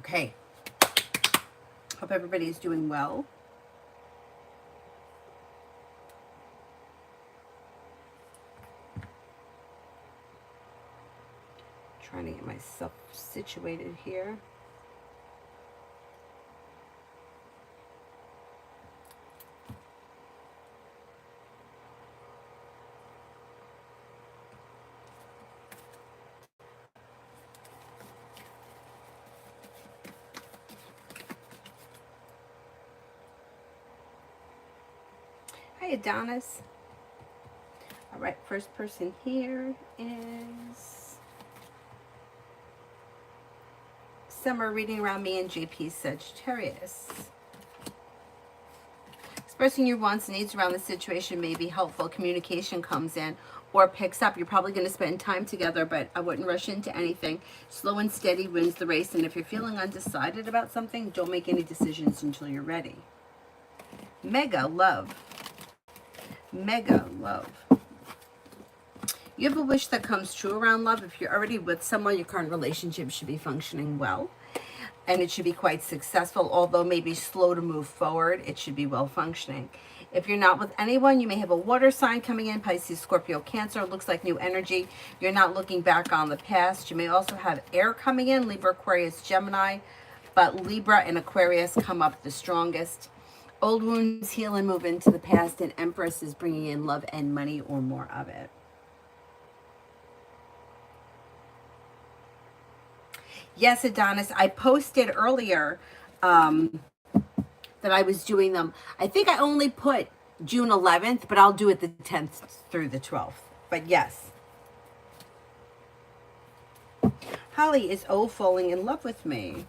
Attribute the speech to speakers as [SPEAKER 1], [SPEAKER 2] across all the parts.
[SPEAKER 1] Okay. Hope everybody's doing well. Trying to get myself situated here. Hi, Adonis. All right, first person here is Summer, reading around me and JP Sagittarius. Expressing your wants and needs around the situation may be helpful. Communication comes in or picks up. You're probably going to spend time together, but I wouldn't rush into anything. Slow and steady wins the race, and if you're feeling undecided about something, don't make any decisions until you're ready. Mega love. Mega love. You have a wish that comes true around love. If you're already with someone, your current relationship should be functioning well. And it should be quite successful, although maybe slow to move forward. It should be well functioning. If you're not with anyone, you may have a water sign coming in, Pisces, Scorpio, Cancer. It looks like new energy. You're not looking back on the past. You may also have air coming in, Libra, Aquarius, Gemini. But Libra and Aquarius come up the strongest. Old wounds heal and move into the past, and Empress is bringing in love and money or more of it. Yes, Adonis, I posted earlier that I was doing them. I think I only put June 11th, but I'll do it the 10th through the 12th. But yes. Holly, is O falling in love with me?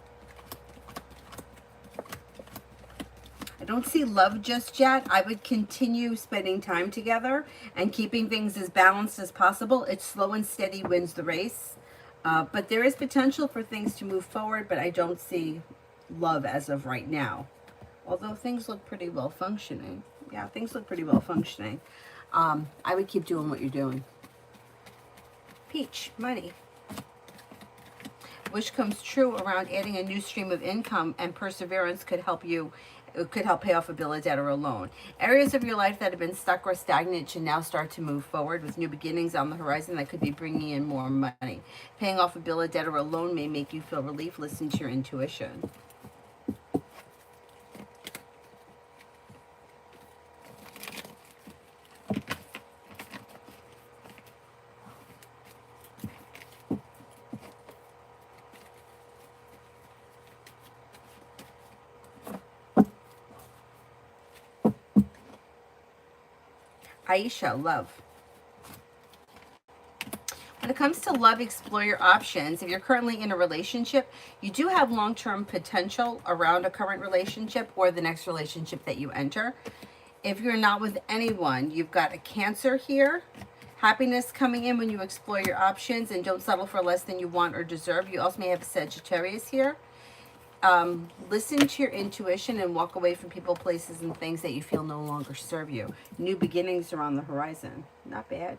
[SPEAKER 1] I don't see love just yet. I would continue spending time together and keeping things as balanced as possible. It's slow and steady wins the race. But there is potential for things to move forward, but I don't see love as of right now. Although things look pretty well functioning. Yeah, things look pretty well functioning. I would keep doing what you're doing. Peach, money. Wish comes true around adding a new stream of income, and perseverance could help you. It could help pay off a bill, a debt, or a loan. Areas of your life that have been stuck or stagnant should now start to move forward with new beginnings on the horizon that could be bringing in more money. Paying off a bill, a debt, or a loan may make you feel relief. Listen to your intuition. Aisha, love. When it comes to love, explore your options. If you're currently in a relationship, you do have long-term potential around a current relationship or the next relationship that you enter. If you're not with anyone, you've got a Cancer here. Happiness coming in when you explore your options and don't settle for less than you want or deserve. You also may have a Sagittarius here. Listen to your intuition and walk away from people, places, and things that you feel no longer serve you. New beginnings are on the horizon. Not bad.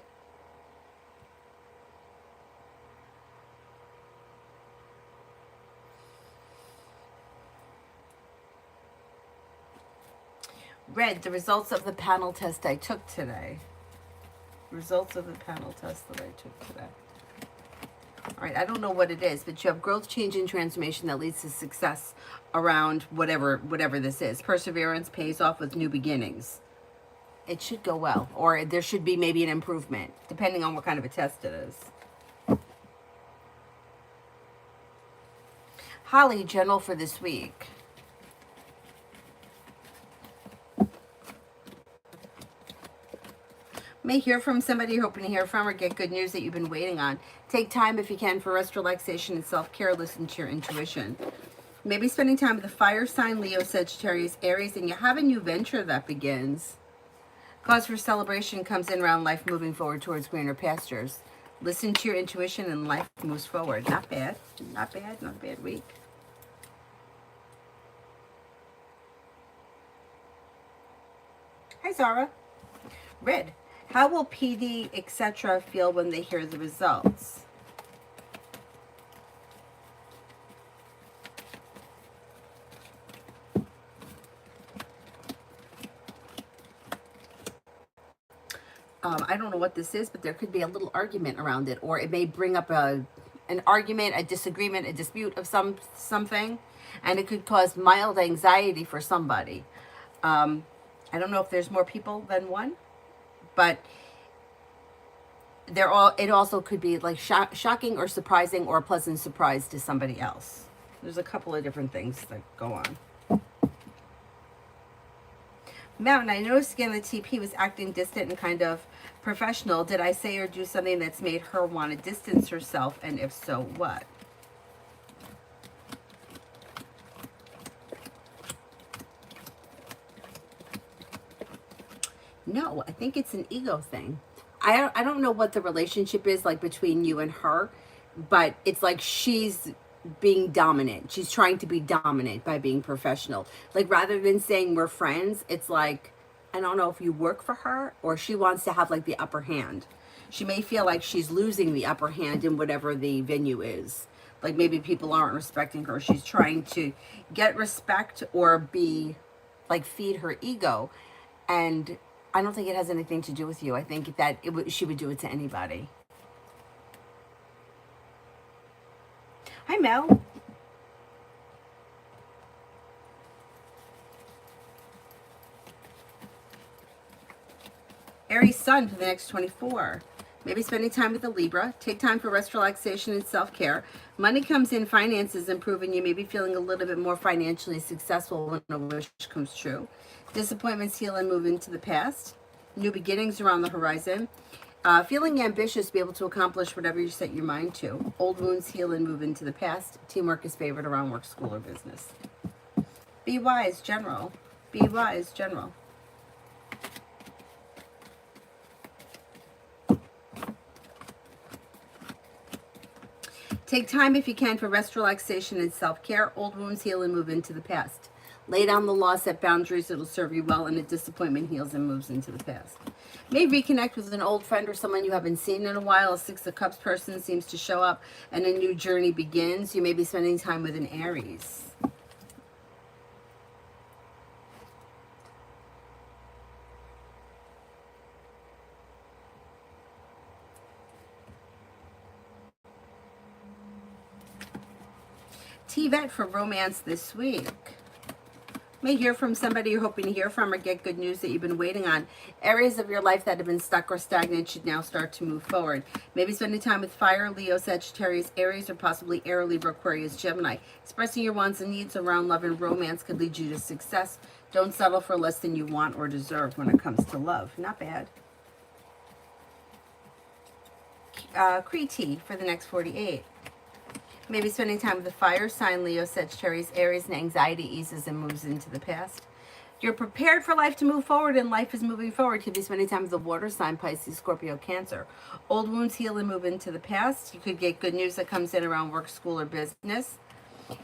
[SPEAKER 1] Red, the results of the panel test I took today. Results of the panel test that I took today. All right, I don't know what it is, but you have growth, change, and transformation that leads to success around whatever this is. Perseverance pays off with new beginnings. It should go well, or there should be maybe an improvement, depending on what kind of a test it is. Holly, general for this week. May hear from somebody you're hoping to hear from or get good news that you've been waiting on. Take time if you can for rest, relaxation, and self-care. Listen to your intuition. Maybe spending time with the fire sign, Leo, Sagittarius, Aries, and you have a new venture that begins. Cause for celebration comes in around life moving forward towards greener pastures. Listen to your intuition and life moves forward. Not bad. Not bad. Not a bad week. Hi, Zara. Red. How will PD, etc. feel when they hear the results? I don't know what this is, but there could be a little argument around it, or it may bring up an argument, a disagreement, a dispute of something, and it could cause mild anxiety for somebody. I don't know if there's more people than one, but it also could be like shocking or surprising or a pleasant surprise to somebody else. There's a couple of different things that go on. Mountain, I noticed again the TP was acting distant and kind of professional. Did I say or do something that's made her want to distance herself? And if so, what? No, I think it's an ego thing. I don't know what the relationship is like between you and her, but it's like she's being dominant. She's trying to be dominant by being professional. Like rather than saying we're friends, it's like, I don't know if you work for her or she wants to have like the upper hand. She may feel like she's losing the upper hand in whatever the venue is. Like maybe people aren't respecting her. She's trying to get respect or be like feed her ego. And I don't think it has anything to do with you. I think that she would do it to anybody. Hi, Mel. Aries Sun for the next 24. Maybe spending time with a Libra. Take time for rest, relaxation, and self-care. Money comes in, finances improve, and you may be feeling a little bit more financially successful when a wish comes true. Disappointments heal and move into the past. New beginnings are on the horizon. Feeling ambitious to be able to accomplish whatever you set your mind to. Old wounds heal and move into the past. Teamwork is favored around work, school, or business. Be wise, general. Be wise, general. Take time if you can for rest, relaxation, and self-care. Old wounds heal and move into the past. Lay down the law, set boundaries. It'll serve you well, and a disappointment heals and moves into the past. May reconnect with an old friend or someone you haven't seen in a while. A Six of Cups person seems to show up, and a new journey begins. You may be spending time with an Aries. T-Vet for romance this week. May hear from somebody you're hoping to hear from or get good news that you've been waiting on. Areas of your life that have been stuck or stagnant should now start to move forward. Maybe spending time with Fire, Leo, Sagittarius, Aries, or possibly Air, Libra, Aquarius, Gemini. Expressing your wants and needs around love and romance could lead you to success. Don't settle for less than you want or deserve when it comes to love. Not bad. Kriti for the next 48. Maybe spending time with the fire sign, Leo, Sagittarius, Aries, and anxiety eases and moves into the past. You're prepared for life to move forward, and life is moving forward. Could be spending time with the water sign, Pisces, Scorpio, Cancer. Old wounds heal and move into the past. You could get good news that comes in around work, school, or business.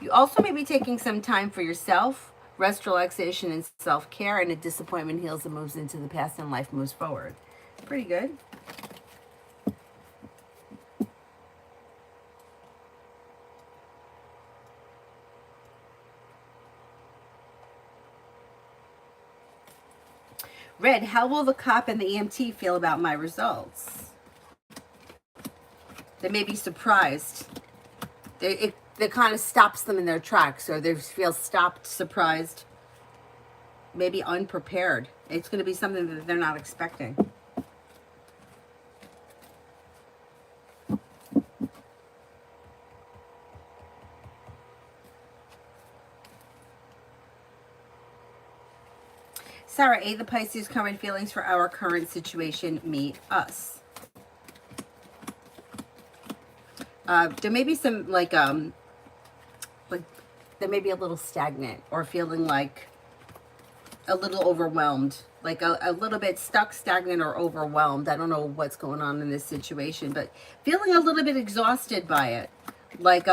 [SPEAKER 1] You also may be taking some time for yourself, rest, relaxation, and self-care, and a disappointment heals and moves into the past, and life moves forward. Pretty good. Red, how will the cop and the EMT feel about my results? They may be surprised. It kind of stops them in their tracks, or they feel stopped, surprised, maybe unprepared. It's going to be something that they're not expecting. Sarah A, the Pisces, current feelings for our current situation, me, us. There may be some like there may be a little stagnant or feeling like a little overwhelmed, like a little bit stuck, stagnant, or overwhelmed. I don't know what's going on in this situation, but feeling a little bit exhausted by it. Like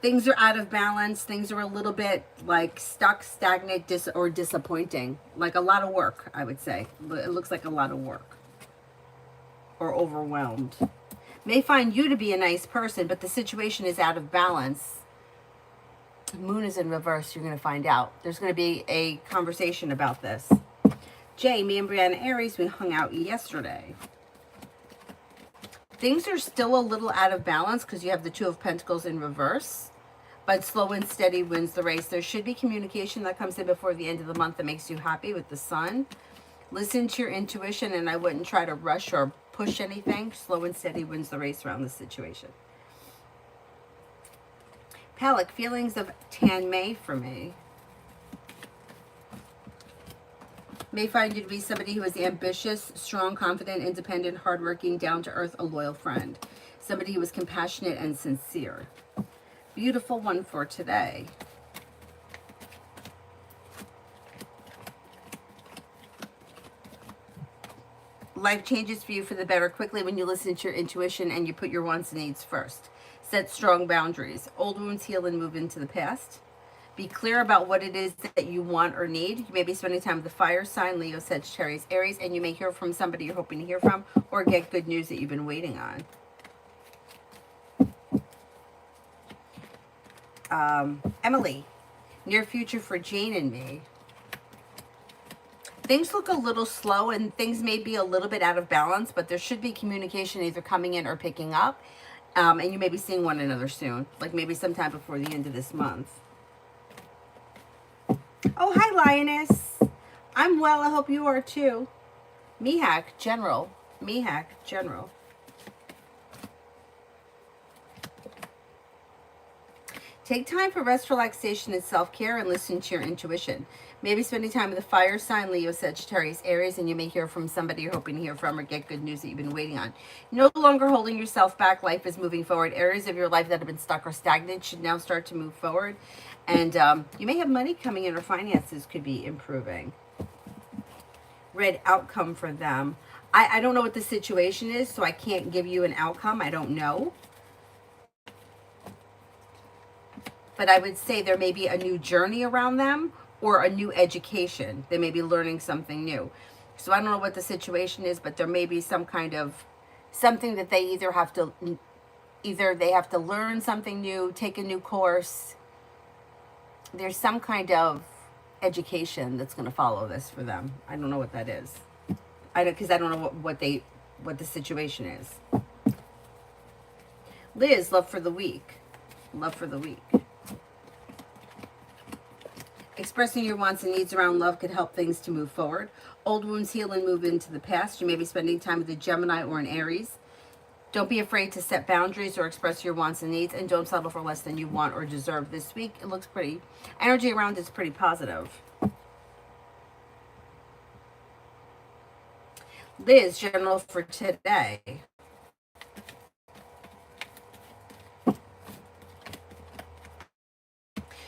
[SPEAKER 1] things are out of balance. Things are a little bit like stuck, stagnant, or disappointing. Like a lot of work, I would say. It looks like a lot of work. Or overwhelmed. May find you to be a nice person, but the situation is out of balance. Moon is in reverse. You're going to find out. There's going to be a conversation about this. Jay, me and Brianna Aries, we hung out yesterday. Things are still a little out of balance because you have the Two of Pentacles in reverse, but slow and steady wins the race. There should be communication that comes in before the end of the month that makes you happy with the Sun. Listen to your intuition, and I wouldn't try to rush or push anything. Slow and steady wins the race around this situation. Palak, feelings of Tan May for me. May find you to be somebody who is ambitious, strong, confident, independent, hardworking, down-to-earth, a loyal friend. Somebody who is compassionate and sincere. Beautiful one for today. Life changes for you for the better quickly when you listen to your intuition and you put your wants and needs first. Set strong boundaries. Old wounds heal and move into the past. Be clear about what it is that you want or need. You may be spending time with the fire sign, Leo, Sagittarius, Aries, and you may hear from somebody you're hoping to hear from or get good news that you've been waiting on. Emily, near future for Jane and me. Things look a little slow and things may be a little bit out of balance, but there should be communication either coming in or picking up. And you may be seeing one another soon, like maybe sometime before the end of this month. Oh, hi, Lioness. I'm well. I hope you are too. Mihak, General. Mihak, General. Take time for rest, relaxation, and self-care and listen to your intuition. Maybe spending time with the fire sign, Leo, Sagittarius, Aries, and you may hear from somebody you're hoping to hear from or get good news that you've been waiting on. No longer holding yourself back. Life is moving forward. Areas of your life that have been stuck or stagnant should now start to move forward. And you may have money coming in or finances could be improving. Red, outcome for them. I don't know what the situation is, so I can't give you an outcome. I don't know. But I would say there may be a new journey around them or a new education. They may be learning something new. So I don't know what the situation is, but there may be some kind of something that they either have to learn something new, take a new course. There's some kind of education that's going to follow this for them. I don't know what that is. Because I don't know what the situation is. Liz, love for the week. Love for the week. Expressing your wants and needs around love could help things to move forward. Old wounds heal and move into the past. You may be spending time with a Gemini or an Aries. Don't be afraid to set boundaries or express your wants and needs, and don't settle for less than you want or deserve this week. It looks pretty, energy around it's pretty positive. Liz, general for today.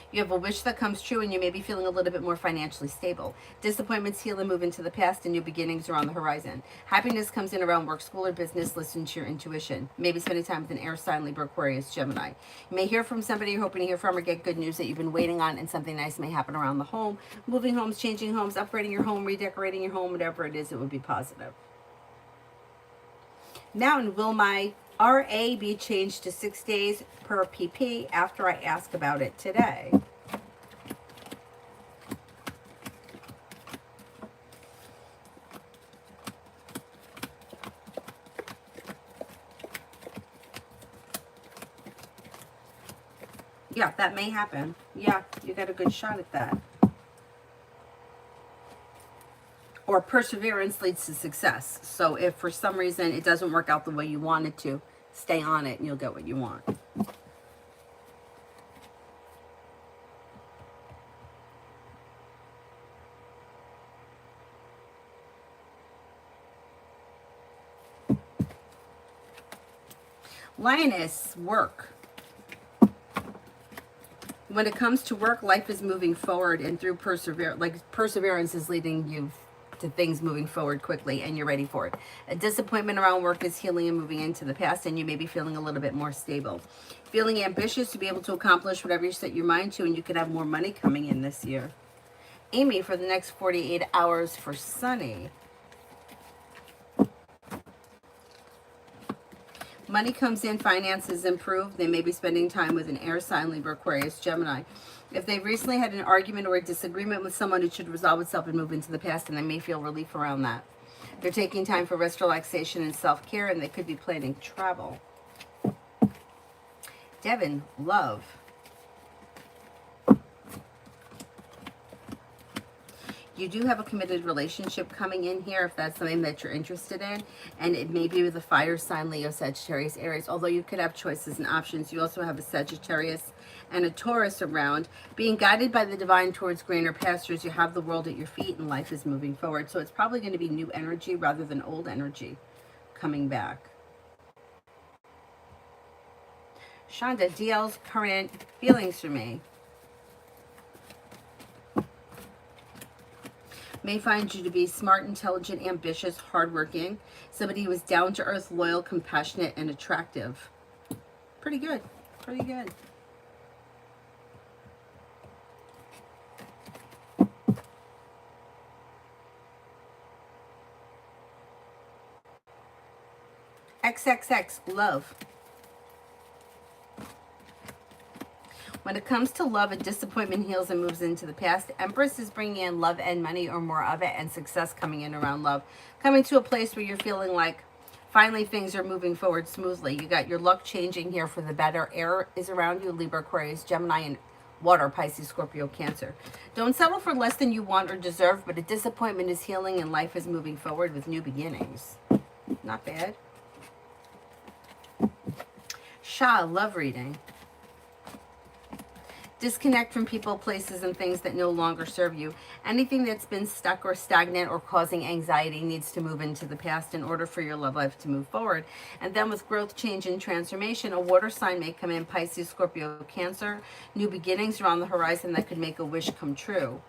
[SPEAKER 1] You have a wish that comes true and you may be feeling a little bit more financially stable. Disappointments heal and move into the past and new beginnings are on the horizon. Happiness comes in around work, school, or business. Listen to your intuition. Maybe spending time with an air sign, Libra, Aquarius, Gemini. You may hear from somebody you're hoping to hear from or get good news that you've been waiting on, and something nice may happen around the home. Moving homes, changing homes, upgrading your home, redecorating your home, whatever it is, it would be positive. Now, will my RA be changed to 6 days per PP after I ask about it today? Yeah, that may happen. Yeah, you got a good shot at that. Or perseverance leads to success. So if for some reason it doesn't work out the way you want it to, stay on it and you'll get what you want. Lioness, work. When it comes to work, life is moving forward, and through perseverance is leading you to things moving forward quickly, and you're ready for it. A disappointment around work is healing and moving into the past, and you may be feeling a little bit more stable. Feeling ambitious to be able to accomplish whatever you set your mind to, and you could have more money coming in this year. Amy, for the next 48 hours for Sunny. Money comes in, finances improve. They may be spending time with an air sign, Libra, Aquarius, Gemini. If they've recently had an argument or a disagreement with someone, it should resolve itself and move into the past, and they may feel relief around that. They're taking time for rest, relaxation, and self-care, and they could be planning travel. Devin, love. You do have a committed relationship coming in here if that's something that you're interested in. And it may be with a fire sign, Leo, Sagittarius, Aries. Although you could have choices and options, you also have a Sagittarius and a Taurus around. Being guided by the divine towards greener pastures, you have the world at your feet and life is moving forward. So it's probably going to be new energy rather than old energy coming back. Shonda, DL's current feelings for me. May find you to be smart, intelligent, ambitious, hardworking. Somebody who is down to earth, loyal, compassionate, and attractive. Pretty good. Pretty good. XXX, love. When it comes to love, a disappointment heals and moves into the past. Empress is bringing in love and money or more of it, and success coming in around love. Coming to a place where you're feeling like finally things are moving forward smoothly. You got your luck changing here for the better. Air is around you, Libra, Aquarius, Gemini, and water, Pisces, Scorpio, Cancer. Don't settle for less than you want or deserve, but a disappointment is healing and life is moving forward with new beginnings. Not bad. Shah, love reading. Disconnect from people, places, and things that no longer serve you. Anything that's been stuck or stagnant or causing anxiety needs to move into the past in order for your love life to move forward. And then with growth, change, and transformation, a water sign may come in, Pisces, Scorpio, Cancer. New beginnings are on the horizon that could make a wish come true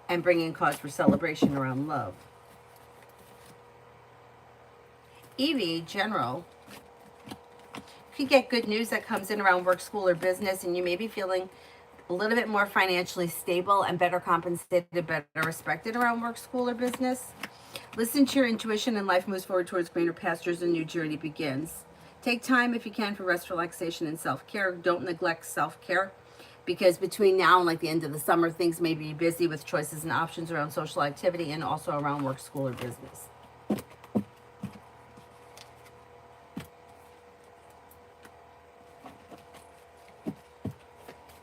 [SPEAKER 1] and bring in cause for celebration around love. Evie, general. You get good news that comes in around work, school, or business, and you may be feeling a little bit more financially stable and better compensated, better respected around work, school, or business. Listen to your intuition and life moves forward towards greener pastures and new journey begins. Take time if you can for rest, relaxation, and self-care. Don't neglect self-care because between now and like the end of the summer, things may be busy with choices and options around social activity and also around work, school, or business.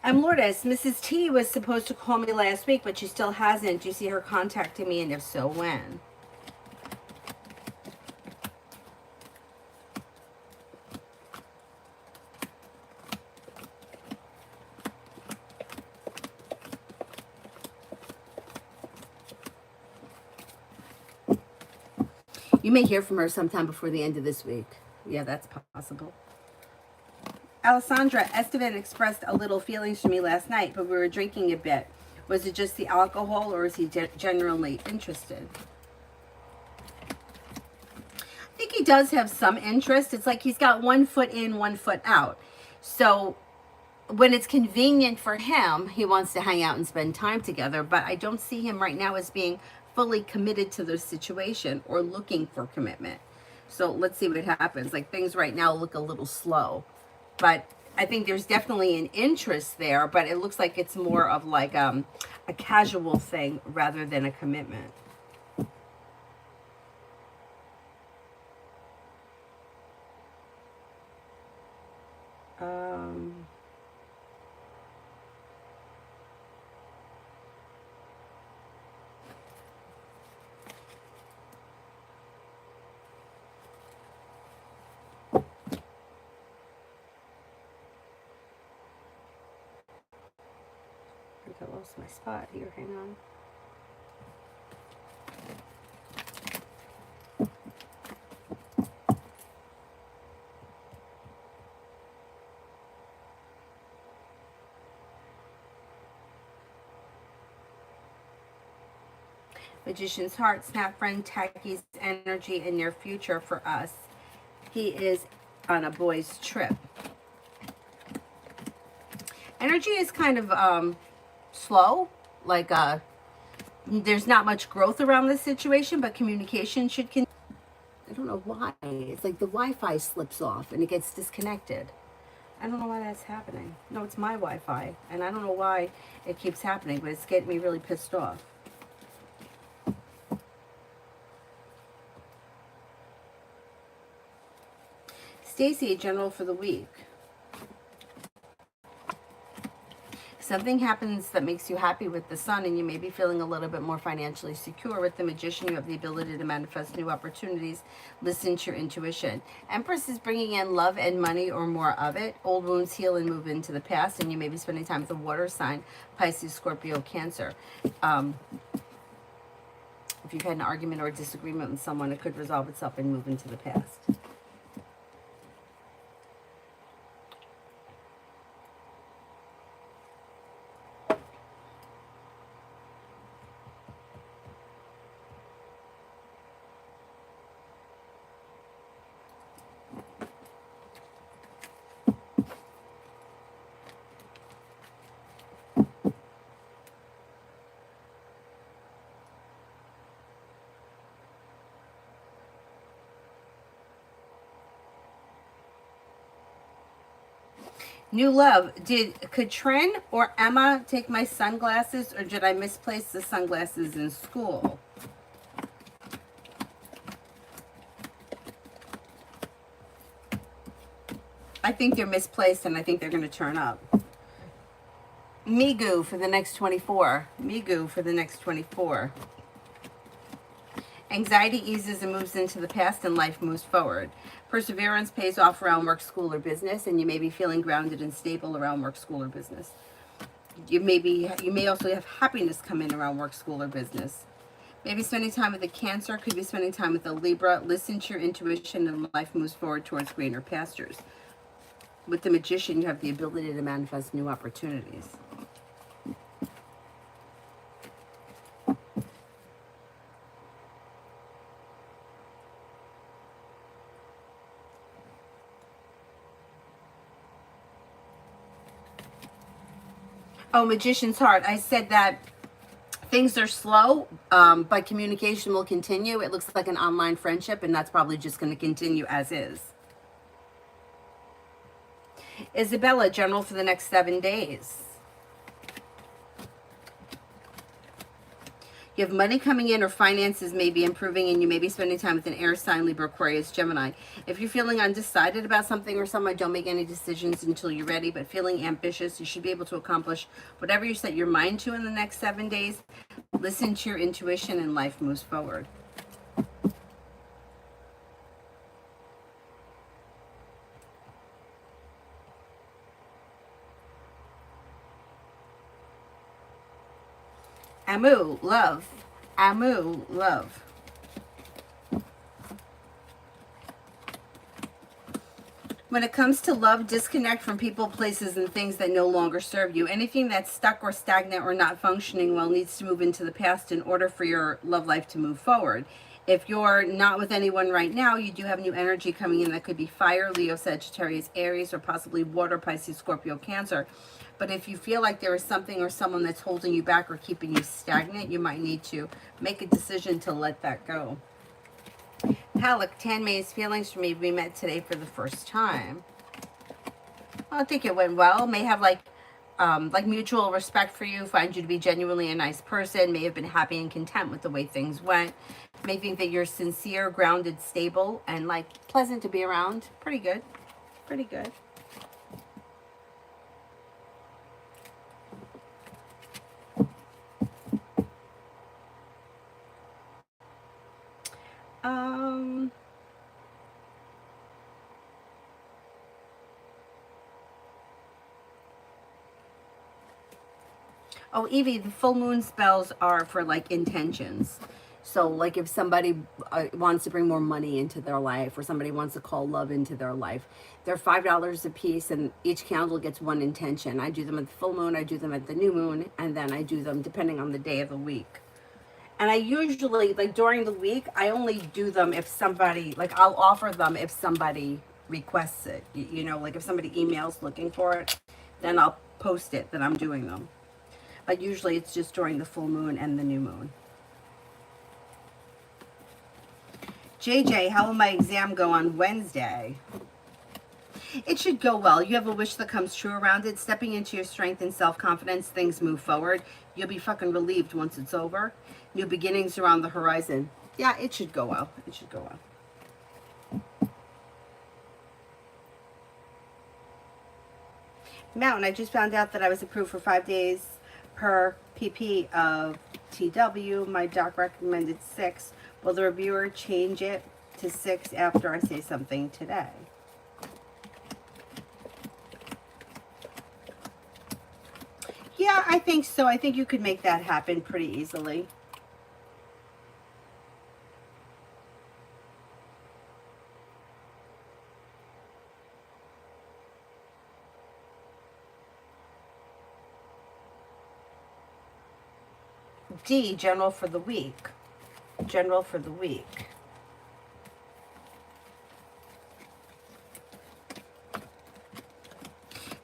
[SPEAKER 1] I'm Lourdes. Mrs. T was supposed to call me last week, but she still hasn't. Do you see her contacting me, and if so, when? You may hear from her sometime before the end of this week. Yeah, that's possible. Alessandra, Esteban expressed a little feelings to me last night, but we were drinking a bit. Was it just the alcohol, or is he genuinely interested? I think he does have some interest. It's like he's got 1 foot in, 1 foot out. So when it's convenient for him, he wants to hang out and spend time together, but I don't see him right now as being fully committed to the situation or looking for commitment. So let's see what happens. Like things right now look a little slow. But I think there's definitely an interest there, but it looks like it's more of like a casual thing rather than a commitment. I lost my spot here. Hang on. Magician's heart, snap friend, Tacky's energy in your future for us. He is on a boys' trip. Energy is kind of slow, like there's not much growth around this situation, but communication should continue. don't know why. It's like the Wi-Fi slips off and it gets disconnected. I don't know why that's happening. No, it's my Wi-Fi, and I don't know why it keeps happening, but it's getting me really pissed off. Stacy, general for the week. Something happens that makes you happy with the sun, and you may be feeling a little bit more financially secure. With the Magician, you have the ability to manifest new opportunities. Listen to your intuition. Empress is bringing in love and money, or more of it. Old wounds heal and move into the past, and you may be spending time with a water sign, Pisces, Scorpio, Cancer. If you've had an argument or a disagreement with someone, it could resolve itself and move into the past. New love. Could Trin or Emma take my sunglasses, or did I misplace the sunglasses in school? I think they're misplaced, and I think they're going to turn up. Migu for the next 24. Migu for the next 24. Anxiety eases and moves into the past, and life moves forward. Perseverance pays off around work, school, or business, and you may be feeling grounded and stable around work, school, or business. You may also have happiness come in around work, school, or business. Maybe spending time with a Cancer, could be spending time with a Libra. Listen to your intuition, and life moves forward towards greener pastures. With the Magician, you have the ability to manifest new opportunities. Oh, Magician's Heart. I said that things are slow, but communication will continue. It looks like an online friendship, and that's probably just going to continue as is. Isabella, general for the next 7 days. You have money coming in, or finances may be improving, and you may be spending time with an air sign, Libra, Aquarius, Gemini. If you're feeling undecided about something or someone, don't make any decisions until you're ready, but feeling ambitious, you should be able to accomplish whatever you set your mind to in the next 7 days. Listen to your intuition, and life moves forward. Amu, love. Amu, love. When it comes to love, disconnect from people, places, and things that no longer serve you. Anything that's stuck or stagnant or not functioning well needs to move into the past in order for your love life to move forward. If you're not with anyone right now, you do have new energy coming in that could be fire, Leo, Sagittarius, Aries, or possibly water, Pisces, Scorpio, Cancer. But if you feel like there is something or someone that's holding you back or keeping you stagnant, you might need to make a decision to let that go. Halleck, Tan May's feelings for me. We met today for the first time. Well, I think it went well. May have like mutual respect for you, find you to be genuinely a nice person, may have been happy and content with the way things went, may think that you're sincere, grounded, stable, and like pleasant to be around. Pretty good. Pretty good. Oh, Evie, the full moon spells are for like intentions. So like if somebody wants to bring more money into their life, or somebody wants to call love into their life, they're $5 a piece, and each candle gets one intention. I do them at the full moon, I do them at the new moon, and then I do them depending on the day of the week. And I usually, like during the week, I only do them if somebody, like I'll offer them if somebody requests it. You know, like if somebody emails looking for it, then I'll post it that I'm doing them. But usually it's just during the full moon and the new moon. JJ, how will my exam go on Wednesday? It should go well. You have a wish that comes true around it. Stepping into your strength and self-confidence, things move forward. You'll be fucking relieved once it's over. New beginnings are on the horizon. Yeah, it should go well. It should go well. Mountain, I just found out that I was approved for 5 days per PP of TW. My doc recommended 6. Will the reviewer change it to 6 after I say something today? Yeah, I think so. I think you could make that happen pretty easily. D, general for the week. General for the week.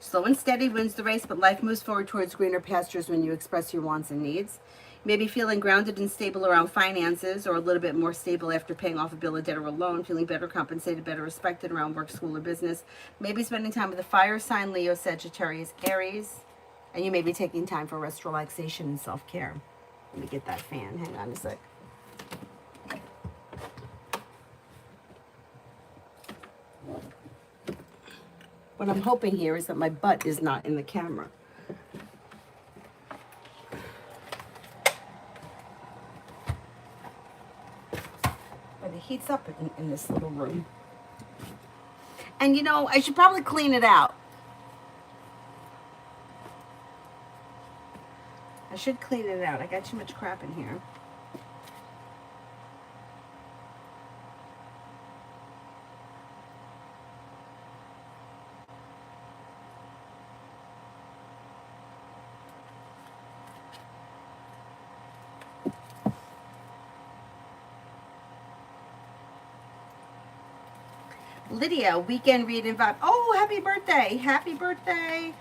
[SPEAKER 1] Slow and steady wins the race, but life moves forward towards greener pastures when you express your wants and needs. You may be feeling grounded and stable around finances, or a little bit more stable after paying off a bill, a debt, or a loan, feeling better compensated, better respected around work, school, or business. Maybe spending time with a fire sign, Leo, Sagittarius, Aries. And you may be taking time for rest, relaxation, and self-care. Let me get that fan. Hang on a sec. What I'm hoping here is that my butt is not in the camera. But it heats up in this little room. And you know, I should probably clean it out. I should clean it out. I got too much crap in here. Lydia, weekend read and vibe. Oh, happy birthday. Happy birthday.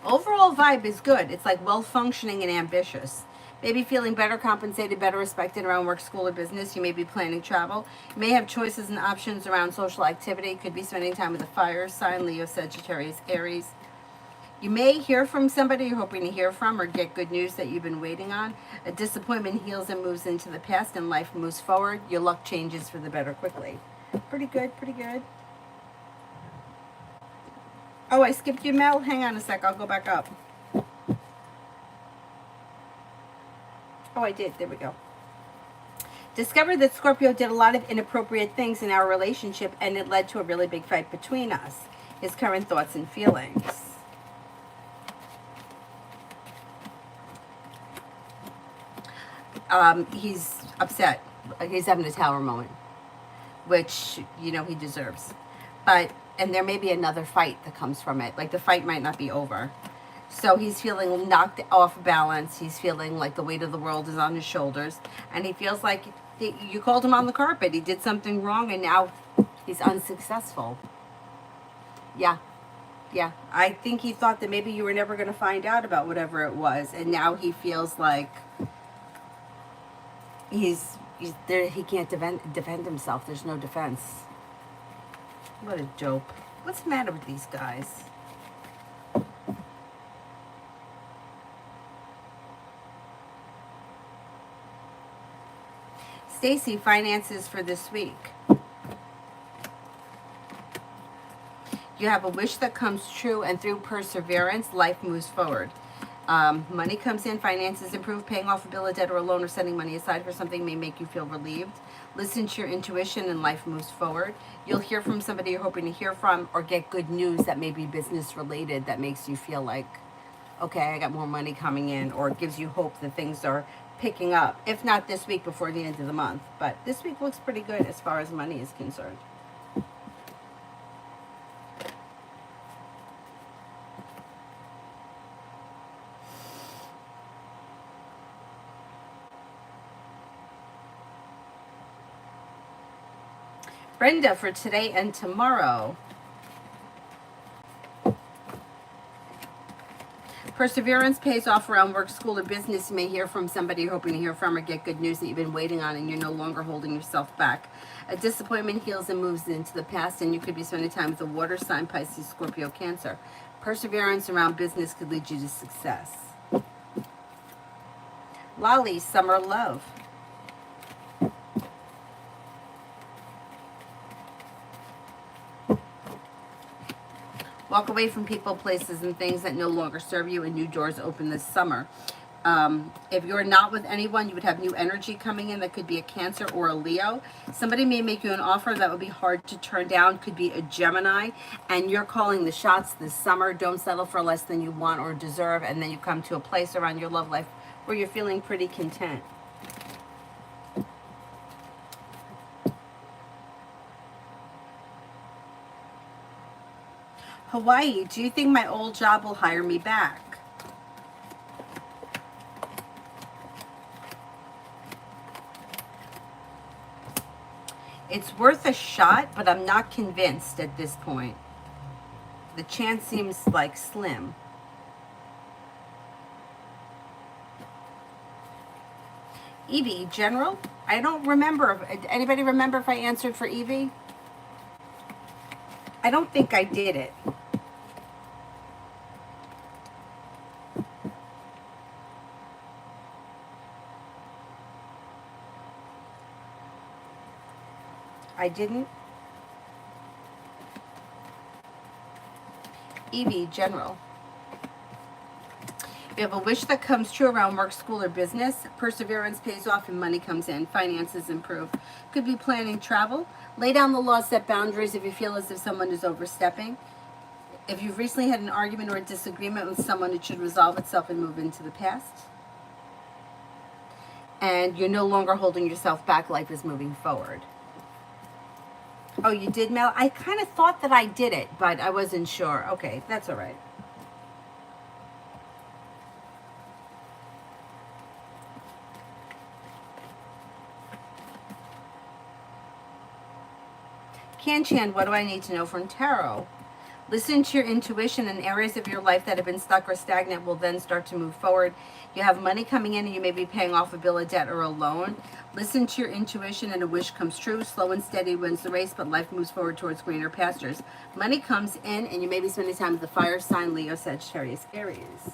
[SPEAKER 1] Overall vibe is good. It's like well-functioning and ambitious. Maybe feeling better compensated, better respected around work, school, or business. You may be planning travel. You may have choices and options around social activity. Could be spending time with a fire sign, Leo, Sagittarius, Aries. You may hear from somebody you're hoping to hear from or get good news that you've been waiting on. A disappointment heals and moves into the past and life moves forward. Your luck changes for the better quickly. Pretty good, pretty good. Oh, I skipped you, Mel. Hang on a sec. I'll go back up. Oh, I did. There we go. Discovered that Scorpio did a lot of inappropriate things in our relationship, and it led to a really big fight between us. His current thoughts and feelings. He's upset. He's having a tower moment, which, you know, he deserves. And there may be another fight that comes from it. Like, the fight might not be over. So he's feeling knocked off balance. He's feeling like the weight of the world is on his shoulders. And he feels like you called him on the carpet. He did something wrong, and now he's unsuccessful. Yeah. Yeah. I think he thought that maybe you were never going to find out about whatever it was. And now he feels like he's there. He can't defend himself. There's no defense. What a dope. What's the matter with these guys? Stacy, finances for this week. You have a wish that comes true, and through perseverance, life moves forward. Money comes in, finances improve, paying off a bill, a debt, or a loan, or setting money aside for something may make you feel relieved. Listen to your intuition and life moves forward. You'll hear from somebody you're hoping to hear from, or get good news that may be business related that makes you feel like, okay, I got more money coming in, or it gives you hope that things are picking up. If not this week, before the end of the month. But this week looks pretty good as far as money is concerned. Brenda, for today and tomorrow. Perseverance pays off around work, school, or business. You may hear from somebody you're hoping to hear from or get good news that you've been waiting on, and you're no longer holding yourself back. A disappointment heals and moves into the past, and you could be spending time with a water sign, Pisces, Scorpio, Cancer. Perseverance around business could lead you to success. Lolly, summer love. Walk away from people, places, and things that no longer serve you, and new doors open this summer. If you're not with anyone, you would have new energy coming in. That could be a Cancer or a Leo. Somebody may make you an offer that would be hard to turn down. Could be a Gemini, and you're calling the shots this summer. Don't settle for less than you want or deserve, and then you come to a place around your love life where you're feeling pretty content. Hawaii, do you think my old job will hire me back? It's worth a shot, but I'm not convinced at this point. The chance seems like slim. Evie, General? I don't remember. Anybody remember if I answered for Evie? I don't think I did it. I didn't. Evie, General. You have a wish that comes true around work, school, or business. Perseverance pays off and money comes in. Finances improve. Could be planning travel. Lay down the law, set boundaries if you feel as if someone is overstepping. If you've recently had an argument or a disagreement with someone, it should resolve itself and move into the past. And you're no longer holding yourself back. Life is moving forward. Oh, you did, Mel? I kind of thought that I did it, but I wasn't sure. Okay, that's all right. Kanchan, what do I need to know from tarot? Listen to your intuition, and areas of your life that have been stuck or stagnant will then start to move forward. You have money coming in, and you may be paying off a bill of debt or a loan. Listen to your intuition, and a wish comes true. Slow and steady wins the race, but life moves forward towards greener pastures. Money comes in, and you may be spending time with the fire sign, Leo, Sagittarius, Aries.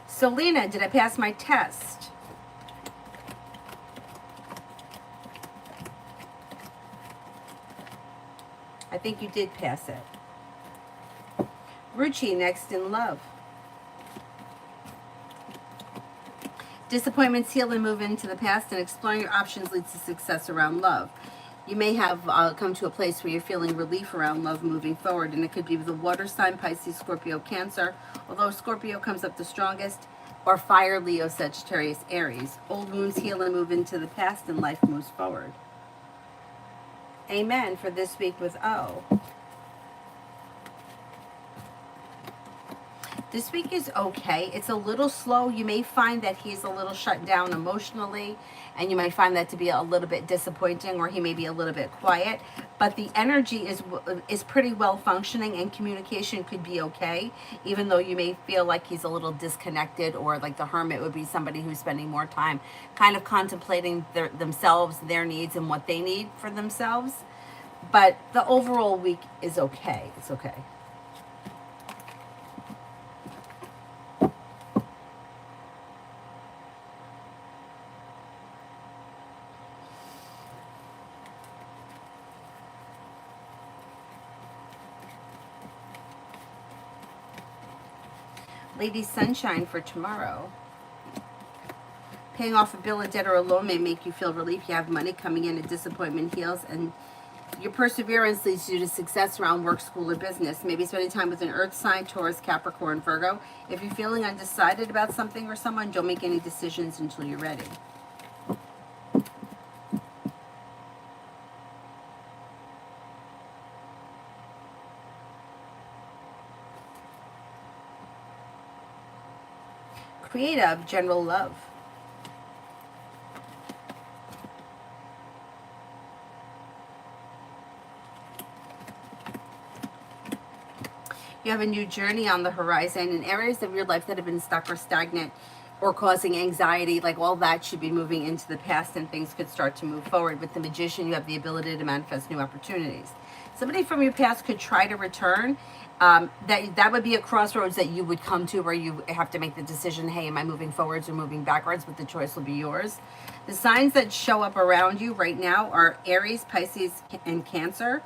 [SPEAKER 1] Selena, did I pass my test? I think you did pass it. Ruchi, next in love. Disappointments heal and move into the past, and exploring your options leads to success around love. You may have come to a place where you're feeling relief around love moving forward, and it could be with the water sign, Pisces, Scorpio, Cancer, although Scorpio comes up the strongest, or fire, Leo, Sagittarius, Aries. Old wounds heal and move into the past, and life moves forward. Amen for this week with O. This week is okay. It's a little slow. You may find that he's a little shut down emotionally, and you might find that to be a little bit disappointing, or he may be a little bit quiet. But the energy is pretty well functioning, and communication could be okay, even though you may feel like he's a little disconnected, or like the hermit would be somebody who's spending more time kind of contemplating themselves, their needs, and what they need for themselves. But the overall week is okay. It's okay. Lady Sunshine for tomorrow. Paying off a bill, a debt, or a loan may make you feel relief. You have money coming in, a disappointment heals, and your perseverance leads you to success around work, school, or business. Maybe spending time with an earth sign, Taurus, Capricorn, Virgo. If you're feeling undecided about something or someone, don't make any decisions until you're ready. Creative, general love. You have a new journey on the horizon, in areas of your life that have been stuck or stagnant or causing anxiety, like all that should be moving into the past and things could start to move forward. With the Magician, you have the ability to manifest new opportunities. Somebody from your past could try to return. That would be a crossroads that you would come to where you have to make the decision, hey, am I moving forwards or moving backwards? But the choice will be yours. The signs that show up around you right now are Aries, Pisces, and Cancer.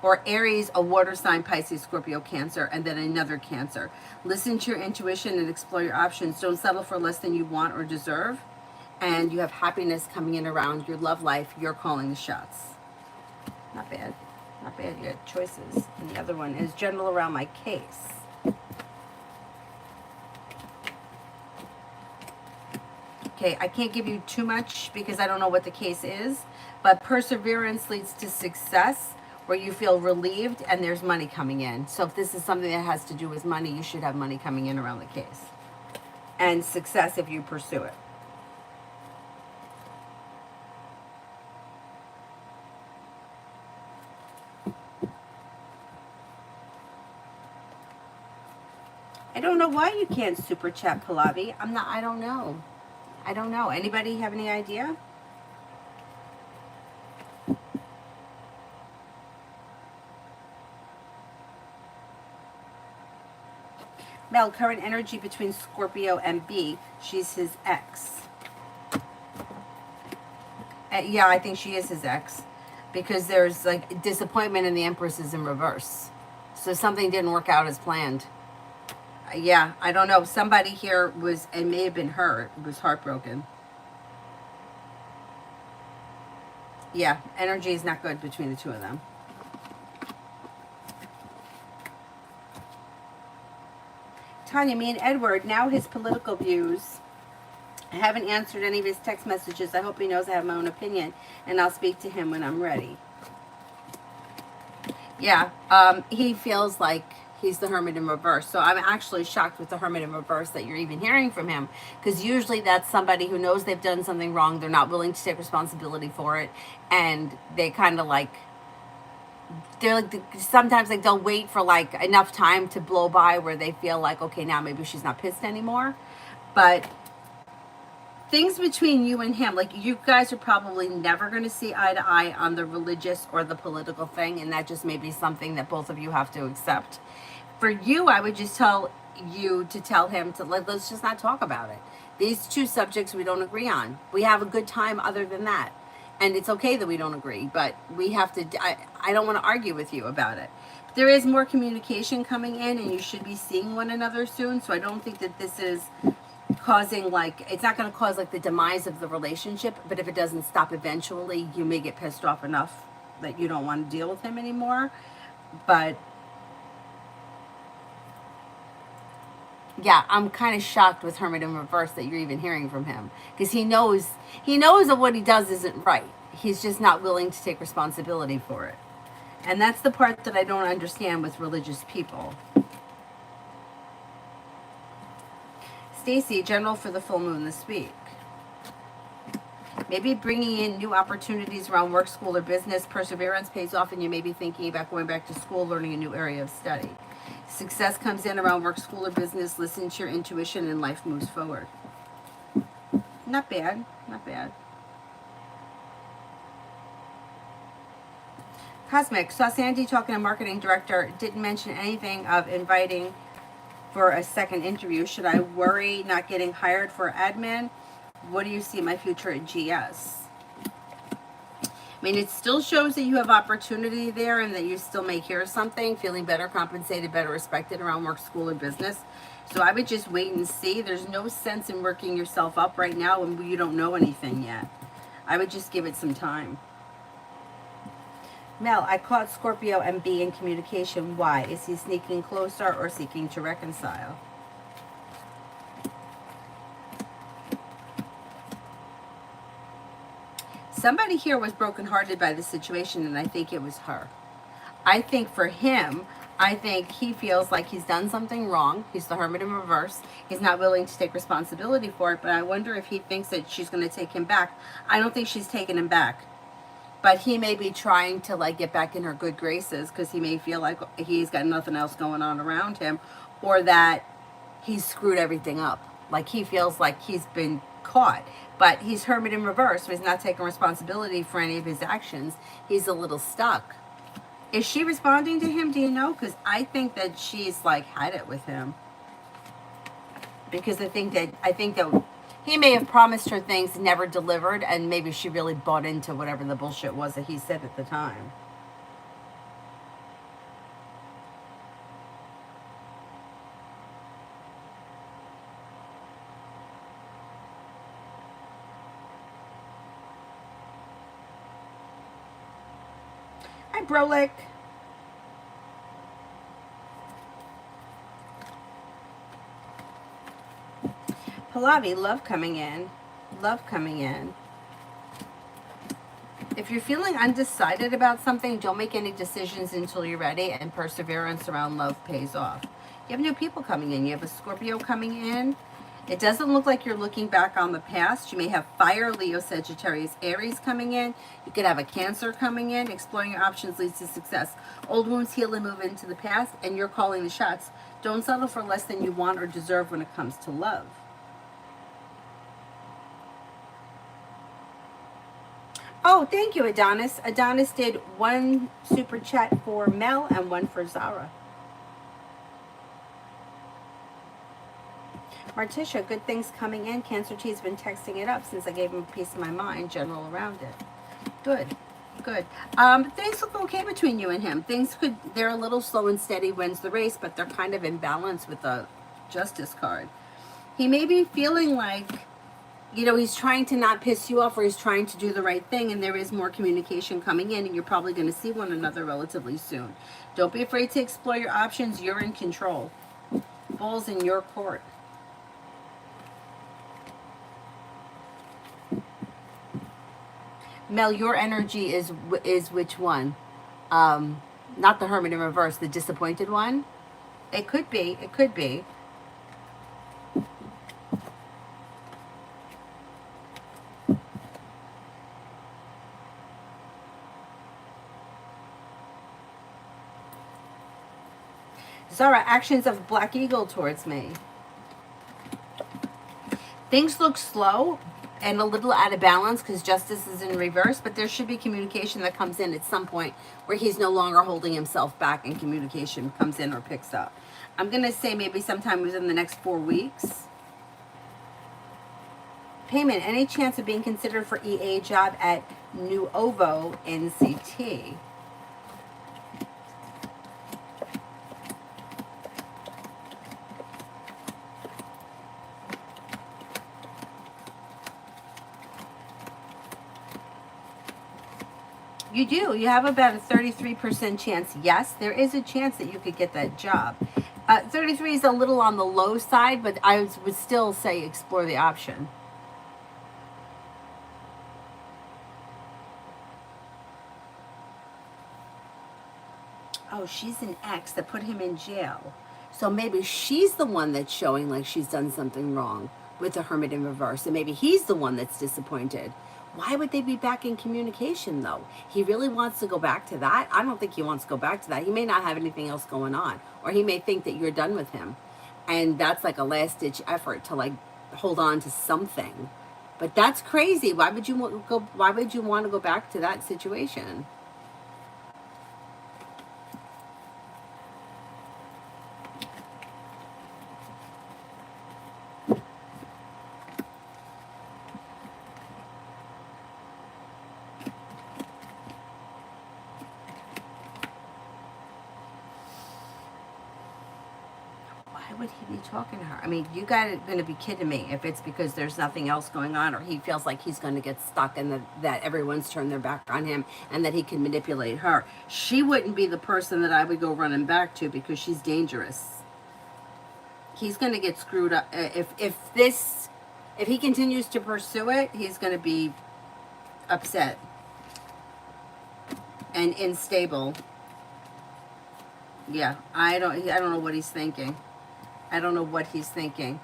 [SPEAKER 1] Or Aries, a water sign, Pisces, Scorpio, Cancer, and then another Cancer. Listen to your intuition and explore your options. Don't settle for less than you want or deserve. And you have happiness coming in around your love life. You're calling the shots. Not bad. Not bad. You had choices. And the other one is general around my case. Okay, I can't give you too much because I don't know what the case is. But perseverance leads to success, where you feel relieved and there's money coming in. So if this is something that has to do with money, you should have money coming in around the case. And success if you pursue it. I don't know why you can't super chat, Pallavi. I don't know. I don't know. Anybody have any idea? Mel, current energy between Scorpio and B. She's his ex. Yeah, I think she is his ex. Because there's like disappointment and the Empress is in reverse. So something didn't work out as planned. Yeah, I don't know. Somebody here was, it may have been her, was heartbroken. Yeah, energy is not good between the two of them. Tanya, me and Edward, now his political views. I haven't answered any of his text messages. I hope he knows I have my own opinion, and I'll speak to him when I'm ready. Yeah, he feels like he's the Hermit in reverse. So I'm actually shocked with the Hermit in reverse that you're even hearing from him, because usually that's somebody who knows they've done something wrong. They're not willing to take responsibility for it, and they kind of like, they're like, sometimes like they'll wait for like enough time to blow by where they feel like, okay, now maybe she's not pissed anymore. But things between you and him, like you guys are probably never going to see eye to eye on the religious or the political thing, and that just may be something that both of you have to accept. For you, I would just tell you to tell him to let's just not talk about it. These two subjects we don't agree on. We have a good time other than that. And it's okay that we don't agree, but we have to, I don't want to argue with you about it. There is more communication coming in, and you should be seeing one another soon. So I don't think that this is causing like, it's not going to cause like the demise of the relationship, but if it doesn't stop eventually, you may get pissed off enough that you don't want to deal with him anymore. But yeah, I'm kind of shocked with Hermit in reverse that you're even hearing from him, because he knows that what he does isn't right. He's just not willing to take responsibility for it. And that's the part that I don't understand with religious people. Stacy, general for the full moon this week. Maybe bringing in new opportunities around work, school, or business. Perseverance pays off, and you may be thinking about going back to school, learning a new area of study. Success comes in around work, school, or business. Listen to your intuition, and life moves forward. Not bad. Not bad. Cosmic. Saw Sandy talking to marketing director. Didn't mention anything of inviting for a second interview. Should I worry not getting hired for admin? What do you see my future at GS? I mean, it still shows that you have opportunity there and that you still may hear something, feeling better compensated, better respected around work, school, or business. So I would just wait and see. There's no sense in working yourself up right now when you don't know anything yet. I would just give it some time. Mel, I caught Scorpio and B in communication. Why? Is he sneaking closer or seeking to reconcile? Somebody here was brokenhearted by the situation, and I think it was her. I think for him, I think he feels like he's done something wrong. He's the Hermit in reverse. He's not willing to take responsibility for it, but I wonder if he thinks that she's going to take him back. I don't think she's taking him back. but he may be trying to like get back in her good graces because he may feel like he's got nothing else going on around him, or that he's screwed everything up. Like he feels like he's been caught, but he's hermit in reverse, so he's not taking responsibility for any of his actions. He's a little stuck. Is she responding to him? Do you know? Because I think that she's like had it with him. Because I think that he may have promised her things, never delivered, and maybe she really bought into whatever the bullshit was that he said at the time. Hi, Brolick. Pallavi, love coming in. Love coming in. If you're feeling undecided about something, don't make any decisions until you're ready, and perseverance around love pays off. You have new people coming in. You have a Scorpio coming in. It doesn't look like you're looking back on the past. You may have Fire, Leo, Sagittarius, Aries coming in. You could have a Cancer coming in. Exploring your options leads to success. Old wounds heal and move into the past, and you're calling the shots. Don't settle for less than you want or deserve when it comes to love. Oh, thank you, Adonis. Adonis did one super chat for Mel and one for Zara. Martisha, good things coming in. Cancer T's been texting it up since I gave him a piece of my mind, general around it. Good, good. Things look okay between you and him. They're a little slow and steady, wins the race, but they're kind of in balance with the Justice card. He may be feeling like, you know, he's trying to not piss you off, or he's trying to do the right thing, and there is more communication coming in, and you're probably going to see one another relatively soon. Don't be afraid to explore your options. You're in control. Ball's in your court. Mel, your energy is which one? Not the Hermit in reverse, the disappointed one? It could be. It could be. Zara, actions of Black Eagle towards me. Things look slow and a little out of balance because Justice is in reverse, but there should be communication that comes in at some point where he's no longer holding himself back and communication comes in or picks up. I'm going to say maybe sometime within the next 4 weeks. Payment, any chance of being considered for EA job at Nuovo NCT? You do. You have about a 33% chance. Yes, there is a chance that you could get that job. 33 is a little on the low side, but I would still say explore the option. Oh, she's an ex that put him in jail. So maybe she's the one that's showing like she's done something wrong with the Hermit in reverse. And maybe he's the one that's disappointed. Why would they be back in communication, though? He really wants to go back to that? I don't think he wants to go back to that. He may not have anything else going on. Or he may think that you're done with him. And that's like a last-ditch effort to, like, hold on to something. But that's crazy. Why would you want to go back to that situation? Would he be talking to her? I mean, you got going to be kidding me if it's because there's nothing else going on, or he feels like he's going to get stuck and that everyone's turned their back on him and that he can manipulate her. She wouldn't be the person that I would go running back to because she's dangerous. He's going to get screwed up. If he continues to pursue it, he's going to be upset and unstable. Yeah, I don't know what he's thinking. I don't know what he's thinking.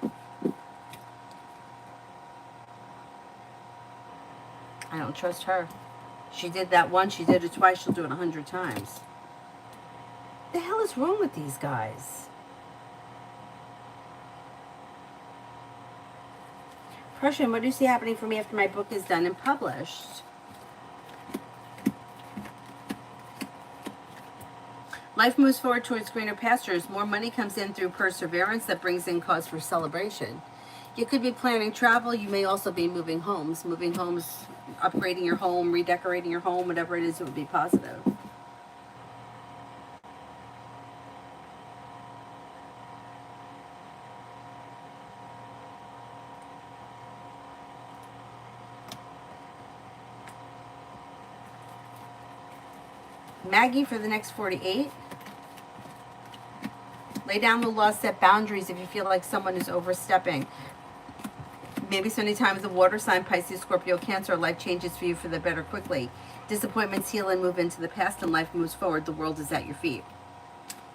[SPEAKER 1] I don't trust her. She did that once, she did it twice, she'll do it 100 times. What the hell is wrong with these guys? Prussian, what do you see happening for me after my book is done and published? Life moves forward towards greener pastures. More money comes in through perseverance that brings in cause for celebration. You could be planning travel. You may also be moving homes. Moving homes, upgrading your home, redecorating your home, whatever it is, it would be positive. Maggie for the next 48. Lay down the law, set boundaries if you feel like someone is overstepping. Maybe spending time with the water sign, Pisces, Scorpio, Cancer. Life changes for you for the better quickly. Disappointments heal and move into the past, and life moves forward. The world is at your feet.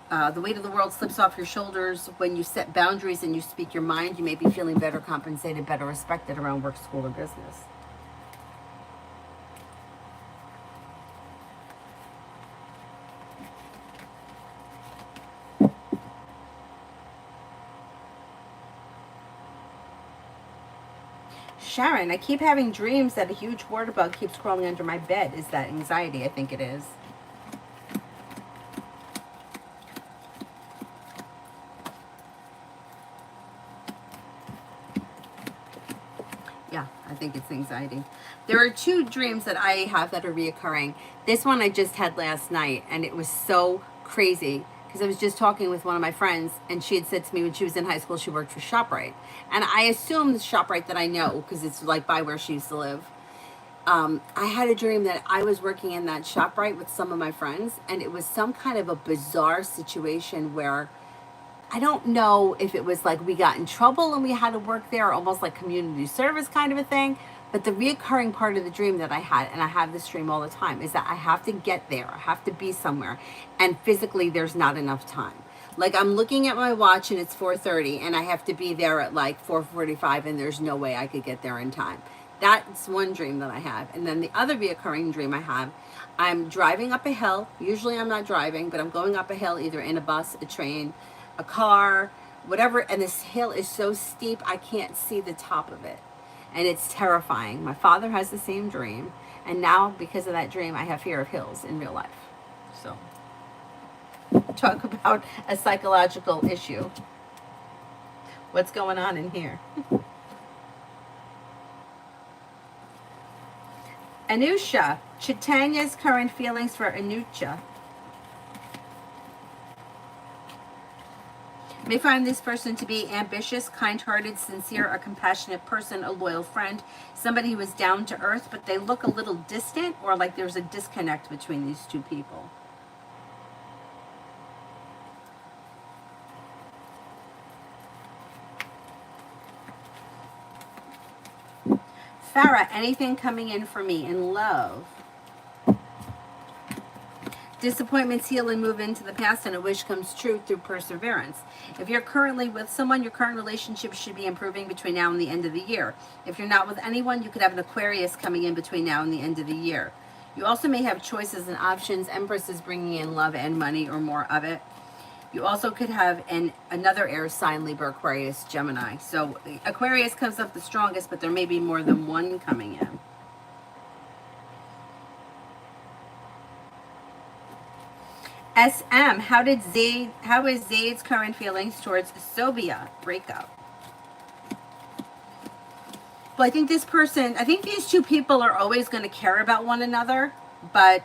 [SPEAKER 1] The weight of the world slips off your shoulders when you set boundaries and you speak your mind. You may be feeling better compensated, better respected around work, school, or business. Sharon, I keep having dreams that a huge water bug keeps crawling under my bed. Is that anxiety? I think it is. Yeah, I think it's anxiety. There are two dreams that I have that are reoccurring. This one I just had last night, and it was so crazy because I was just talking with one of my friends, and she had said to me when she was in high school she worked for ShopRite. And I assumed ShopRite that I know because it's like by where she used to live. I had a dream that I was working in that ShopRite with some of my friends, and it was some kind of a bizarre situation where I don't know if it was like we got in trouble and we had to work there, almost like community service kind of a thing. But the reoccurring part of the dream that I had, and I have this dream all the time, is that I have to get there. I have to be somewhere. And physically, there's not enough time. Like I'm looking at my watch and it's 4:30 and I have to be there at like 4:45 and there's no way I could get there in time. That's one dream that I have. And then the other reoccurring dream I have, I'm driving up a hill. Usually I'm not driving, but I'm going up a hill either in a bus, a train, a car, whatever. And this hill is so steep, I can't see the top of it. And it's terrifying. My father has the same dream. And now because of that dream, I have fear of hills in real life. So talk about a psychological issue. What's going on in here? Anusha, Chaitanya's current feelings for Anusha. May find this person to be ambitious, kind-hearted, sincere, a compassionate person, a loyal friend, somebody who is down to earth, but they look a little distant or like there's a disconnect between these two people. Farah, anything coming in for me in love? Disappointments heal and move into the past, and a wish comes true through perseverance. If you're currently with someone, your current relationship should be improving between now and the end of the year. If you're not with anyone, you could have an Aquarius coming in between now and the end of the year. You also may have choices and options. Empress is bringing in love and money or more of it. You also could have another air sign, Libra, Aquarius, Gemini. So Aquarius comes up the strongest, but there may be more than one coming in. SM, how is Zaid's current feelings towards Sobia breakup? Well, I think these two people are always going to care about one another, but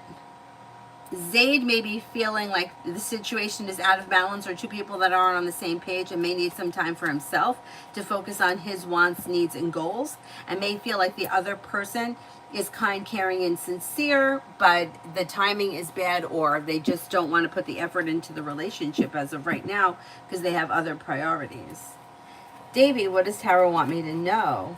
[SPEAKER 1] Zaid may be feeling like the situation is out of balance, or two people that aren't on the same page, and may need some time for himself to focus on his wants, needs, and goals, and may feel like the other person is kind, caring, and sincere, but the timing is bad, or they just don't want to put the effort into the relationship as of right now because they have other priorities. Davey, what does Tarot want me to know?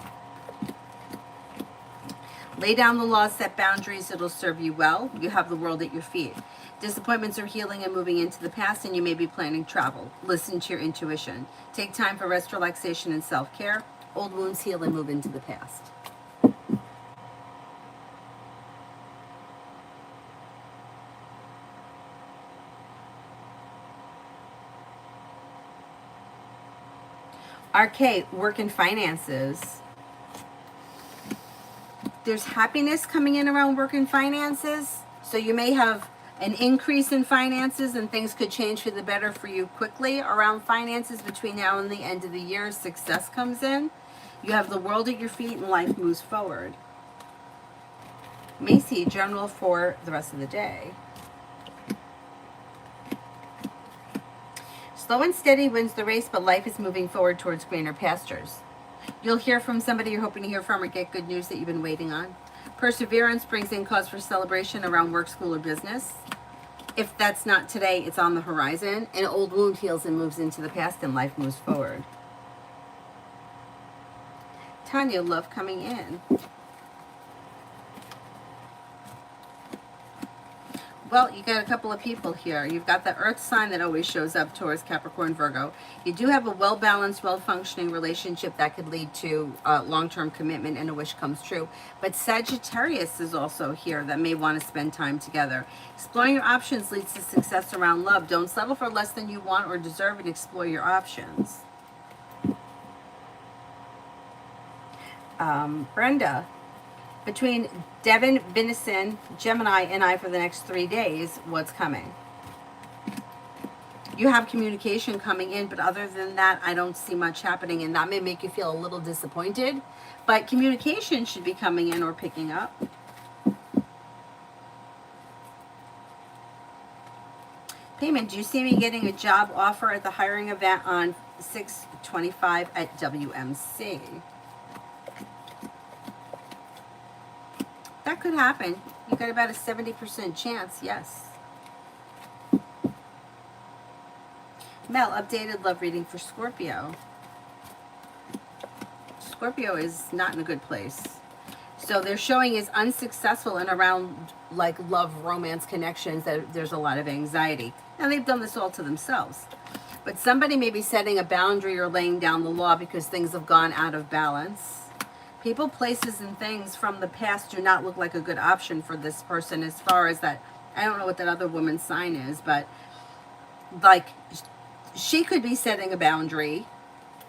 [SPEAKER 1] Lay down the law, set boundaries, it'll serve you well. You have the world at your feet. Disappointments are healing and moving into the past, and you may be planning travel. Listen to your intuition. Take time for rest, relaxation, and self-care. Old wounds heal and move into the past. RK, work and finances. There's happiness coming in around work and finances. So you may have an increase in finances and things could change for the better for you quickly around finances between now and the end of the year. Success comes in. You have the world at your feet and life moves forward. Macy, general for the rest of the day. Slow and steady wins the race, but life is moving forward towards greener pastures. You'll hear from somebody you're hoping to hear from or get good news that you've been waiting on. Perseverance brings in cause for celebration around work, school, or business. If that's not today, it's on the horizon. An old wound heals and moves into the past and life moves forward. Tanya, love coming in. Well, you got a couple of people here. You've got the earth sign that always shows up, Taurus, Capricorn, Virgo. You do have a well-balanced, well-functioning relationship that could lead to long-term commitment and a wish comes true. But Sagittarius is also here that may want to spend time together. Exploring your options leads to success around love. Don't settle for less than you want or deserve and explore your options. Brenda. Between Devin, Venison, Gemini, and I for the next 3 days, what's coming? You have communication coming in, but other than that, I don't see much happening, and that may make you feel a little disappointed. But communication should be coming in or picking up. Payment, do you see me getting a job offer at the hiring event on 6/25 at WMC? That could happen. You got about a 70% chance, yes. Mel, updated love reading for Scorpio. Scorpio is not in a good place. So they're showing is unsuccessful and around like love, romance connections, that there's a lot of anxiety. Now they've done this all to themselves. But somebody may be setting a boundary or laying down the law because things have gone out of balance. People, places, and things from the past do not look like a good option for this person as far as that. I don't know what that other woman's sign is, but like she could be setting a boundary.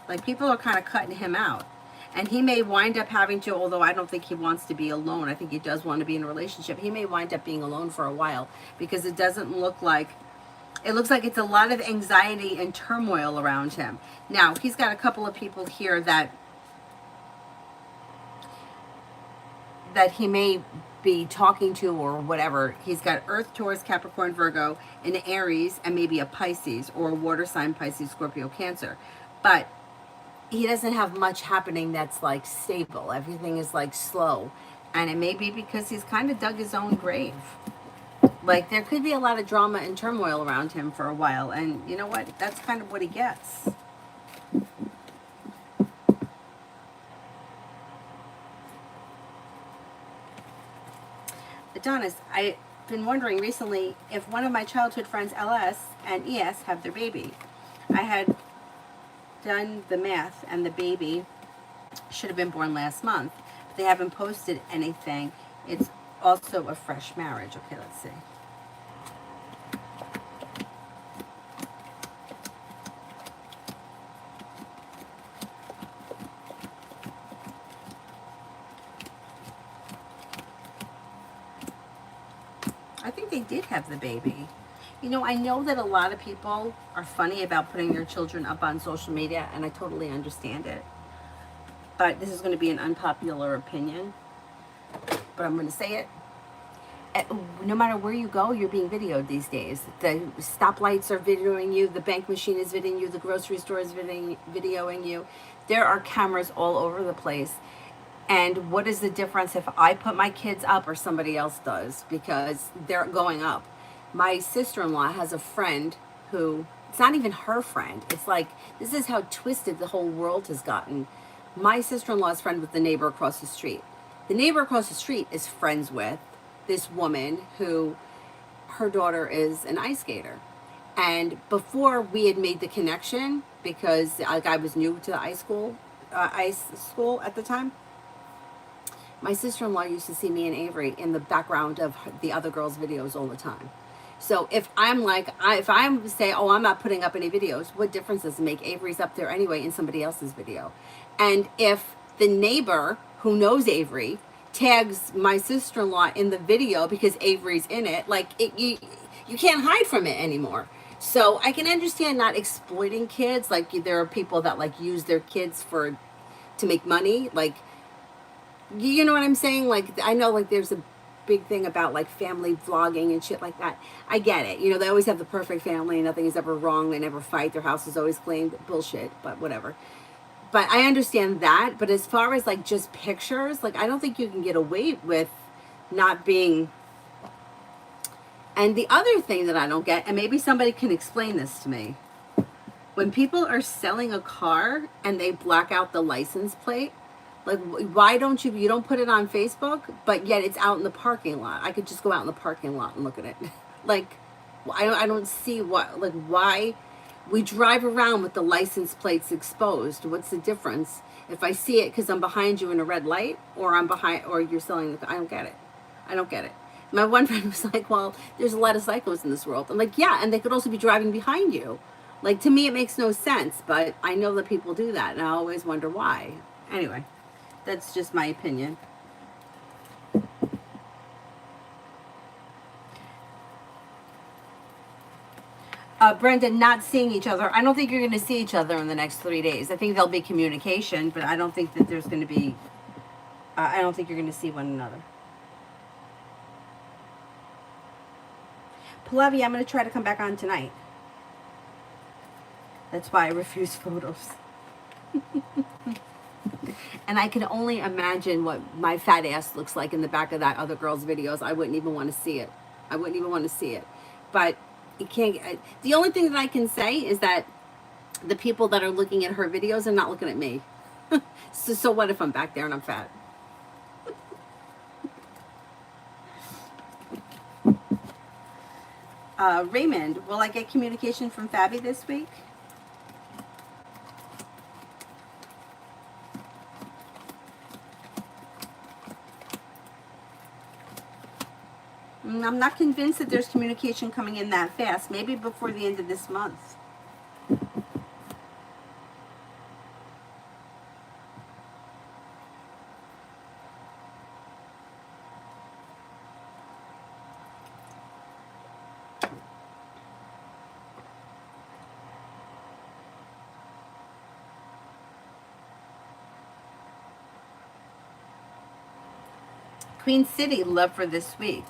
[SPEAKER 1] Like people are kind of cutting him out. And he may wind up having to, although I don't think he wants to be alone. I think he does want to be in a relationship. He may wind up being alone for a while because it doesn't look like, it looks like it's a lot of anxiety and turmoil around him. Now, he's got a couple of people here that he may be talking to or whatever. He's got Earth, Taurus, Capricorn, Virgo, an Aries, and maybe a Pisces or a water sign, Pisces, Scorpio, Cancer. But he doesn't have much happening that's like stable. Everything is like slow. And it may be because he's kind of dug his own grave. Like there could be a lot of drama and turmoil around him for a while. And you know what? That's kind of what he gets. Adonis, I've been wondering recently if one of my childhood friends, LS and ES, have their baby. I had done the math and the baby should have been born last month. But they haven't posted anything. It's also a fresh marriage. Okay, let's see. I think they did have the baby. You know, I know that a lot of people are funny about putting their children up on social media, and I totally understand it. But this is going to be an unpopular opinion, but I'm going to say it. No matter where you go, you're being videoed these days. The stoplights are videoing you. The bank machine is videoing you. The grocery store is videoing you. There are cameras all over the place. And what is the difference if I put my kids up or somebody else does? Because they're going up. My sister-in-law has a friend who, it's not even her friend. It's like, this is how twisted the whole world has gotten. My sister-in-law's friend with the neighbor across the street. The neighbor across the street is friends with this woman who, her daughter is an ice skater. And before we had made the connection, because I was new to the ice school at the time, my sister-in-law used to see me and Avery in the background of the other girls' videos all the time. So if I'm like, if I'm say, oh, I'm not putting up any videos, what difference does it make? Avery's up there anyway in somebody else's video. And if the neighbor who knows Avery tags my sister-in-law in the video because Avery's in it, like you can't hide from it anymore. So I can understand not exploiting kids. Like there are people that like use their kids to make money. Like, you know what I'm saying? Like, I know like there's a big thing about like family vlogging and shit like that. I get it. You know, they always have the perfect family and nothing is ever wrong. They never fight. Their house is always clean. Bullshit, but whatever. But I understand that. But as far as like just pictures, like I don't think you can get away with not being. And the other thing that I don't get, and maybe somebody can explain this to me, when people are selling a car and they black out the license plate, like why don't you don't put it on Facebook, but yet it's out in the parking lot. I could just go out in the parking lot and look at it. Like I don't see why we drive around with the license plates exposed. What's the difference if I see it because I'm behind you in a red light, or I'm behind, or you're selling the? I don't get it. I don't get it. My one friend was like, well, there's a lot of psychos in this world. I'm like, yeah, and they could also be driving behind you. Like, to me, it makes no sense, but I know that people do that, and I always wonder why. Anyway, that's just my opinion. Brenda, not seeing each other. I don't think you're going to see each other in the next 3 days. I think there'll be communication, but I don't think that there's going to be, I don't think you're going to see one another. Pallavi, I'm going to try to come back on tonight. That's why I refuse photos. And I can only imagine what my fat ass looks like in the back of that other girl's videos. I wouldn't even want to see it. I wouldn't even want to see it. But you can't. The only thing that I can say is that the people that are looking at her videos are not looking at me. So what if I'm back there and I'm fat? Raymond, will I get communication from Fabi this week? I'm not convinced that there's communication coming in that fast. Maybe before the end of this month. Queen City, love for this week.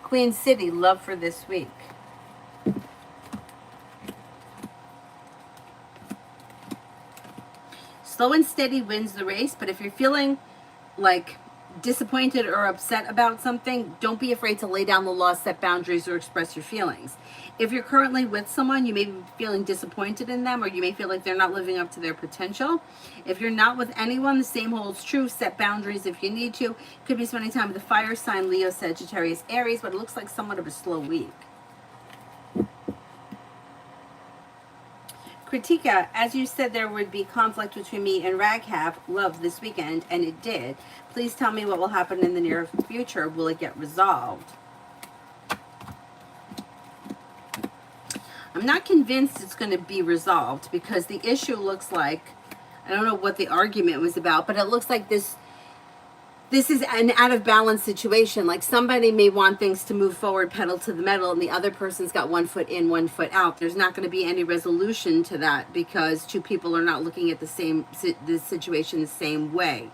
[SPEAKER 1] Queen City, love for this week. Slow and steady wins the race, but if you're feeling like disappointed or upset about something, don't be afraid to lay down the law, set boundaries, or express your feelings. If you're currently with someone, you may be feeling disappointed in them, or you may feel like they're not living up to their potential. If you're not with anyone, the same holds true. Set boundaries if you need to. Could be spending time with a fire sign, Leo, Sagittarius, Aries, but it looks like somewhat of a slow week. Kritika, as you said, there would be conflict between me and Raghav, love, this weekend, and it did. Please tell me what will happen in the near future. Will it get resolved? I'm not convinced it's going to be resolved because the issue looks like, I don't know what the argument was about, but it looks like this is an out of balance situation. Like somebody may want things to move forward, pedal to the metal, and the other person's got 1 foot in, 1 foot out. There's not going to be any resolution to that because two people are not looking at the situation the same way.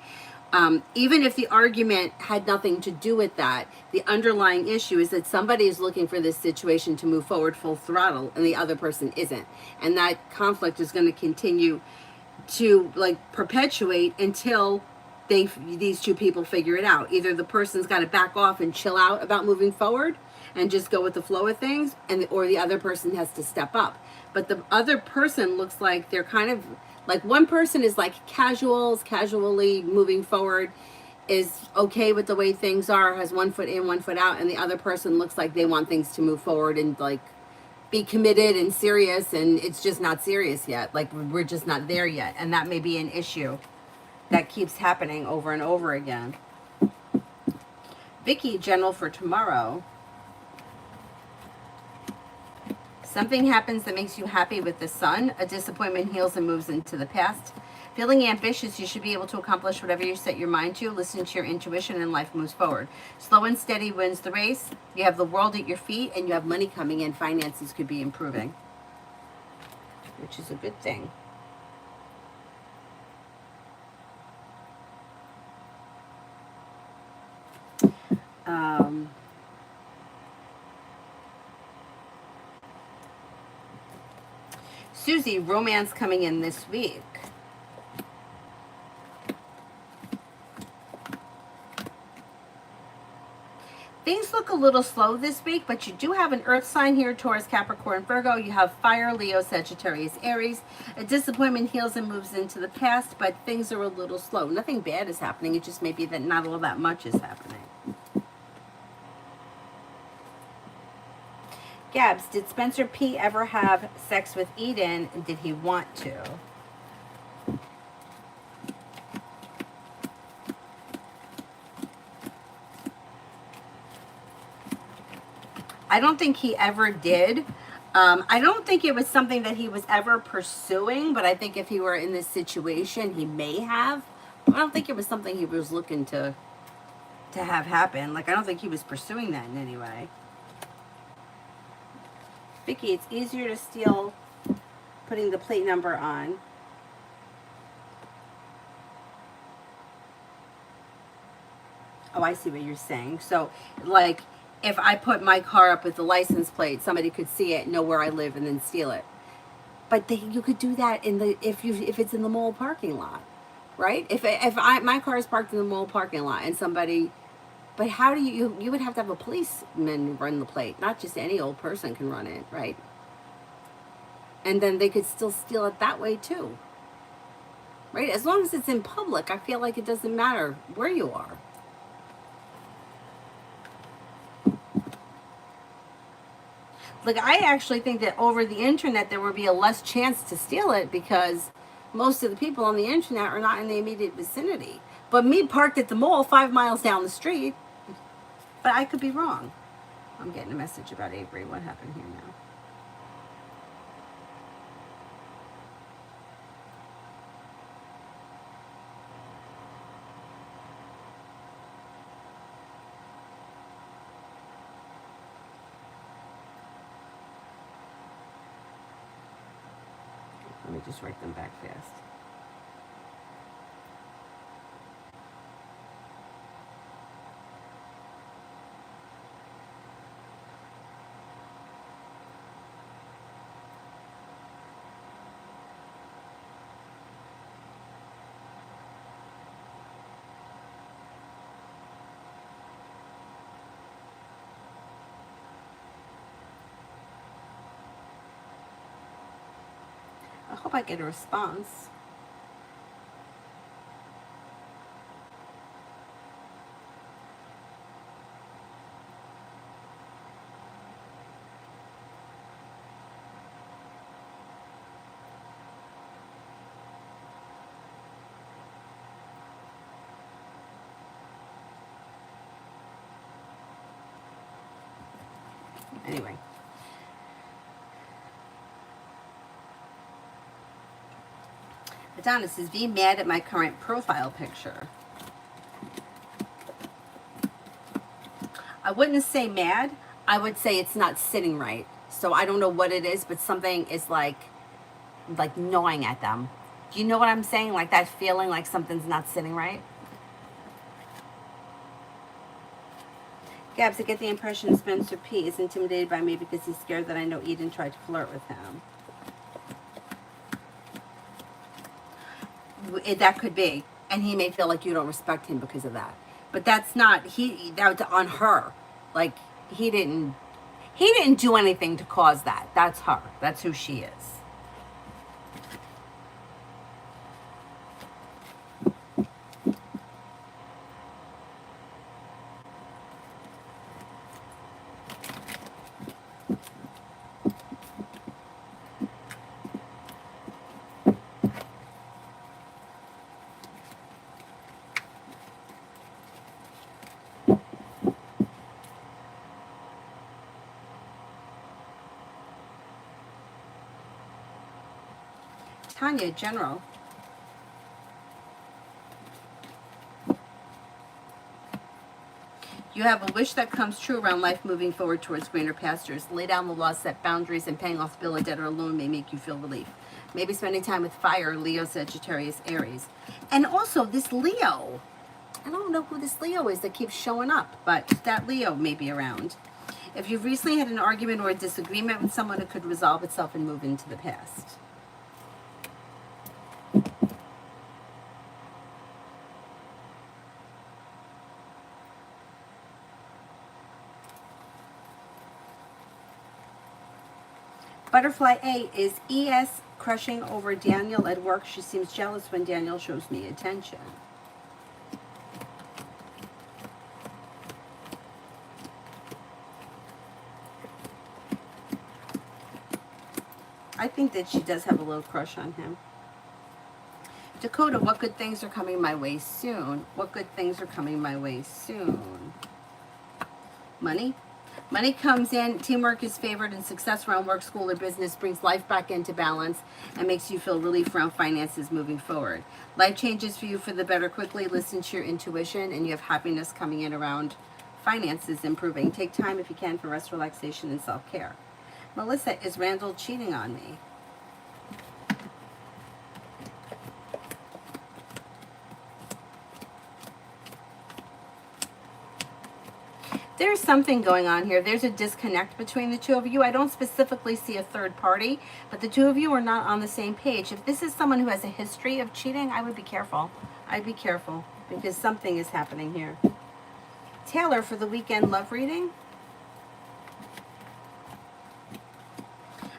[SPEAKER 1] Even if the argument had nothing to do with that, the underlying issue is that somebody is looking for this situation to move forward full throttle and the other person isn't. And that conflict is going to continue to like perpetuate until these two people figure it out. Either the person's got to back off and chill out about moving forward and just go with the flow of things, or the other person has to step up. But the other person looks like they're kind of like, one person is like casually moving forward, is okay with the way things are, has 1 foot in, 1 foot out, and the other person looks like they want things to move forward and like be committed and serious, and it's just not serious yet. Like we're just not there yet, and that may be an issue that keeps happening over and over again. Vicky, general for tomorrow. Something happens that makes you happy with the sun. A disappointment heals and moves into the past. Feeling ambitious, you should be able to accomplish whatever you set your mind to. Listen to your intuition and life moves forward. Slow and steady wins the race. You have the world at your feet and you have money coming in. Finances could be improving, which is a good thing. Susie, romance coming in this week. Things look a little slow this week, but you do have an earth sign here, Taurus, Capricorn, Virgo. You have fire, Leo, Sagittarius, Aries. A disappointment heals and moves into the past, but things are a little slow. Nothing bad is happening. It just may be that not all that much is happening. Gabs, did Spencer P. ever have sex with Eden? And did he want to? I don't think he ever did. I don't think it was something that he was ever pursuing, but I think if he were in this situation, he may have. I don't think it was something he was looking to have happen. Like, I don't think he was pursuing that in any way. Vicky, it's easier to steal putting the plate number on. Oh, I see what you're saying. So, like, if I put my car up with the license plate, somebody could see it, know where I live, and then steal it. But you could do that if it's in the mall parking lot, right? If my car is parked in the mall parking lot and somebody, but how do you would have to have a policeman run the plate, not just any old person can run it, right? And then they could still steal it that way too, right? As long as it's in public, I feel like it doesn't matter where you are. Like, I actually think that over the internet there would be a less chance to steal it because most of the people on the internet are not in the immediate vicinity. But me parked at the mall 5 miles down the street, but I could be wrong. I'm getting a message about Avery. What happened here now? Let me just write them back fast. I hope I get a response. Anyway. Adonis, is V mad at my current profile picture? I wouldn't say mad. I would say it's not sitting right. So I don't know what it is, but something is like gnawing at them. Do you know what I'm saying? Like that feeling like something's not sitting right? Gabs, I get the impression Spencer P is intimidated by me because he's scared that I know Eden tried to flirt with him. That could be, and he may feel like you don't respect him because of that. But that's not that's on her. Like he didn't do anything to cause that. That's her. That's who she is. Tanya, general. You have a wish that comes true around life moving forward towards greener pastures. Lay down the law, set boundaries, and paying off the bill of debt or a loan may make you feel relief. Maybe spending time with fire, Leo, Sagittarius, Aries. And also this Leo. I don't know who this Leo is that keeps showing up, but that Leo may be around. If you've recently had an argument or a disagreement with someone, it could resolve itself and move into the past. Butterfly A is ES crushing over Daniel at work. She seems jealous when Daniel shows me attention. I think that she does have a little crush on him. Dakota, what good things are coming my way soon? What good things are coming my way soon? Money. Money comes in, teamwork is favored, and success around work, school, or business brings life back into balance and makes you feel relief around finances moving forward. Life changes for you for the better quickly. Listen to your intuition, and you have happiness coming in around finances improving. Take time if you can for rest, relaxation, and self-care. Melissa, is Randall cheating on me? There's something going on here. There's a disconnect between the two of you. I don't specifically see a third party, but the two of you are not on the same page. If this is someone who has a history of cheating, I would be careful. I'd be careful because something is happening here. Taylor, for the weekend love reading.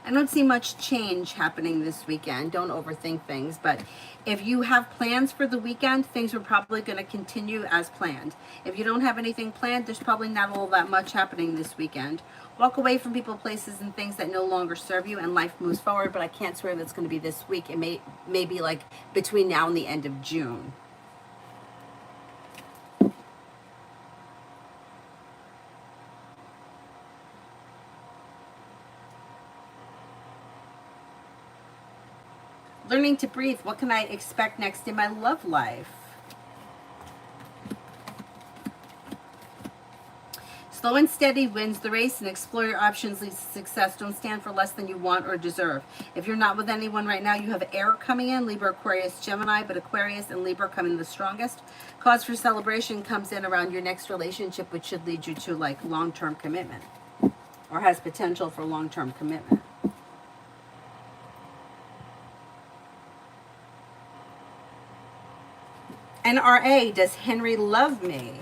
[SPEAKER 1] I don't see much change happening this weekend. Don't overthink things. But if you have plans for the weekend, things are probably going to continue as planned. If you don't have anything planned, there's probably not all that much happening this weekend. Walk away from people, places, and things that no longer serve you, and life moves forward. But I can't swear that's going to be this week. It may be like between now and the end of June. Learning to breathe. What can I expect next in my love life? Slow and steady wins the race, and explore your options leads to success. Don't stand for less than you want or deserve. If you're not with anyone right now, you have air coming in, Libra, Aquarius, Gemini, but Aquarius and Libra come in the strongest. Cause for celebration comes in around your next relationship, which should lead you to like long-term commitment or has potential for long-term commitment. NRA, does Henry love me?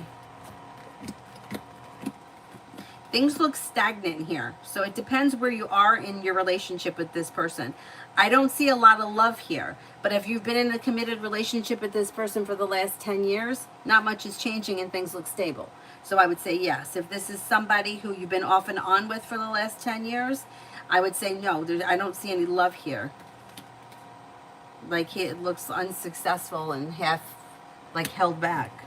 [SPEAKER 1] Things look stagnant here. So it depends where you are in your relationship with this person. I don't see a lot of love here. But if you've been in a committed relationship with this person for the last 10 years, not much is changing and things look stable. So I would say yes. If this is somebody who you've been off and on with for the last 10 years, I would say no. I don't see any love here. Like it looks unsuccessful and half like held back.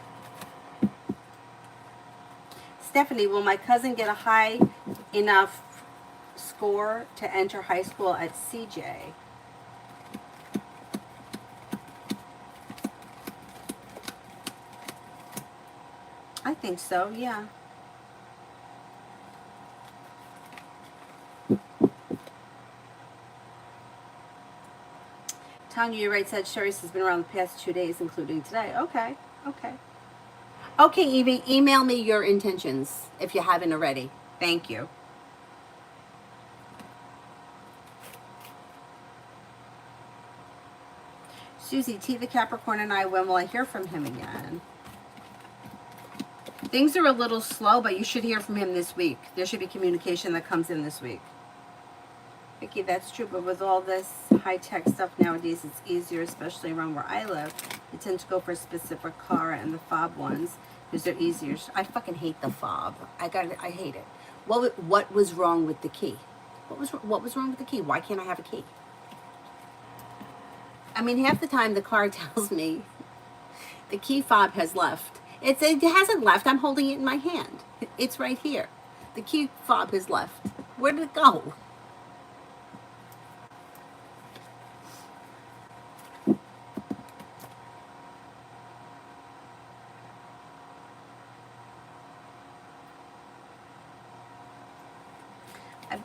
[SPEAKER 1] Stephanie, will my cousin get a high enough score to enter high school at CJ? I think so, yeah. Tanya, you're right. Sagittarius has been around the past 2 days, including today. Okay, okay. Okay, Evie, email me your intentions if you haven't already. Thank you. Susie, T the Capricorn and I, when will I hear from him again? Things are a little slow, but you should hear from him this week. There should be communication that comes in this week. Vicky, that's true, but with all this high-tech stuff nowadays, it's easier, especially around where I live. I tend to go for a specific car and the fob ones because they're easier. I fucking hate the fob. I hate it. What was wrong with the key? What was wrong with the key? Why can't I have a key? I mean, half the time the car tells me the key fob has left. It hasn't left. I'm holding it in my hand. It's right here. The key fob has left. Where did it go?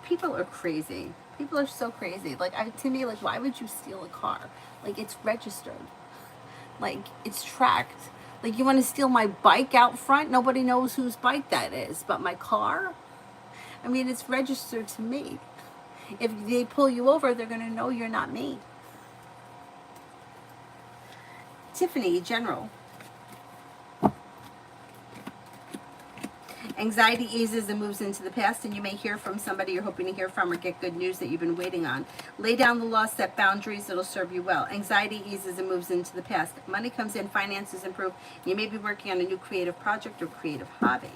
[SPEAKER 1] People are crazy. People are so crazy. Like, to me, like, why would you steal a car? Like, it's registered. Like, it's tracked. Like, you want to steal my bike out front? Nobody knows whose bike that is. But my car? I mean, it's registered to me. If they pull you over, they're going to know you're not me. Tiffany, General. Anxiety eases and moves into the past, and you may hear from somebody you're hoping to hear from or get good news that you've been waiting on. Lay down the law, set boundaries, it'll serve you well. Anxiety eases and moves into the past. Money comes in, finances improve. You may be working on a new creative project or creative hobby.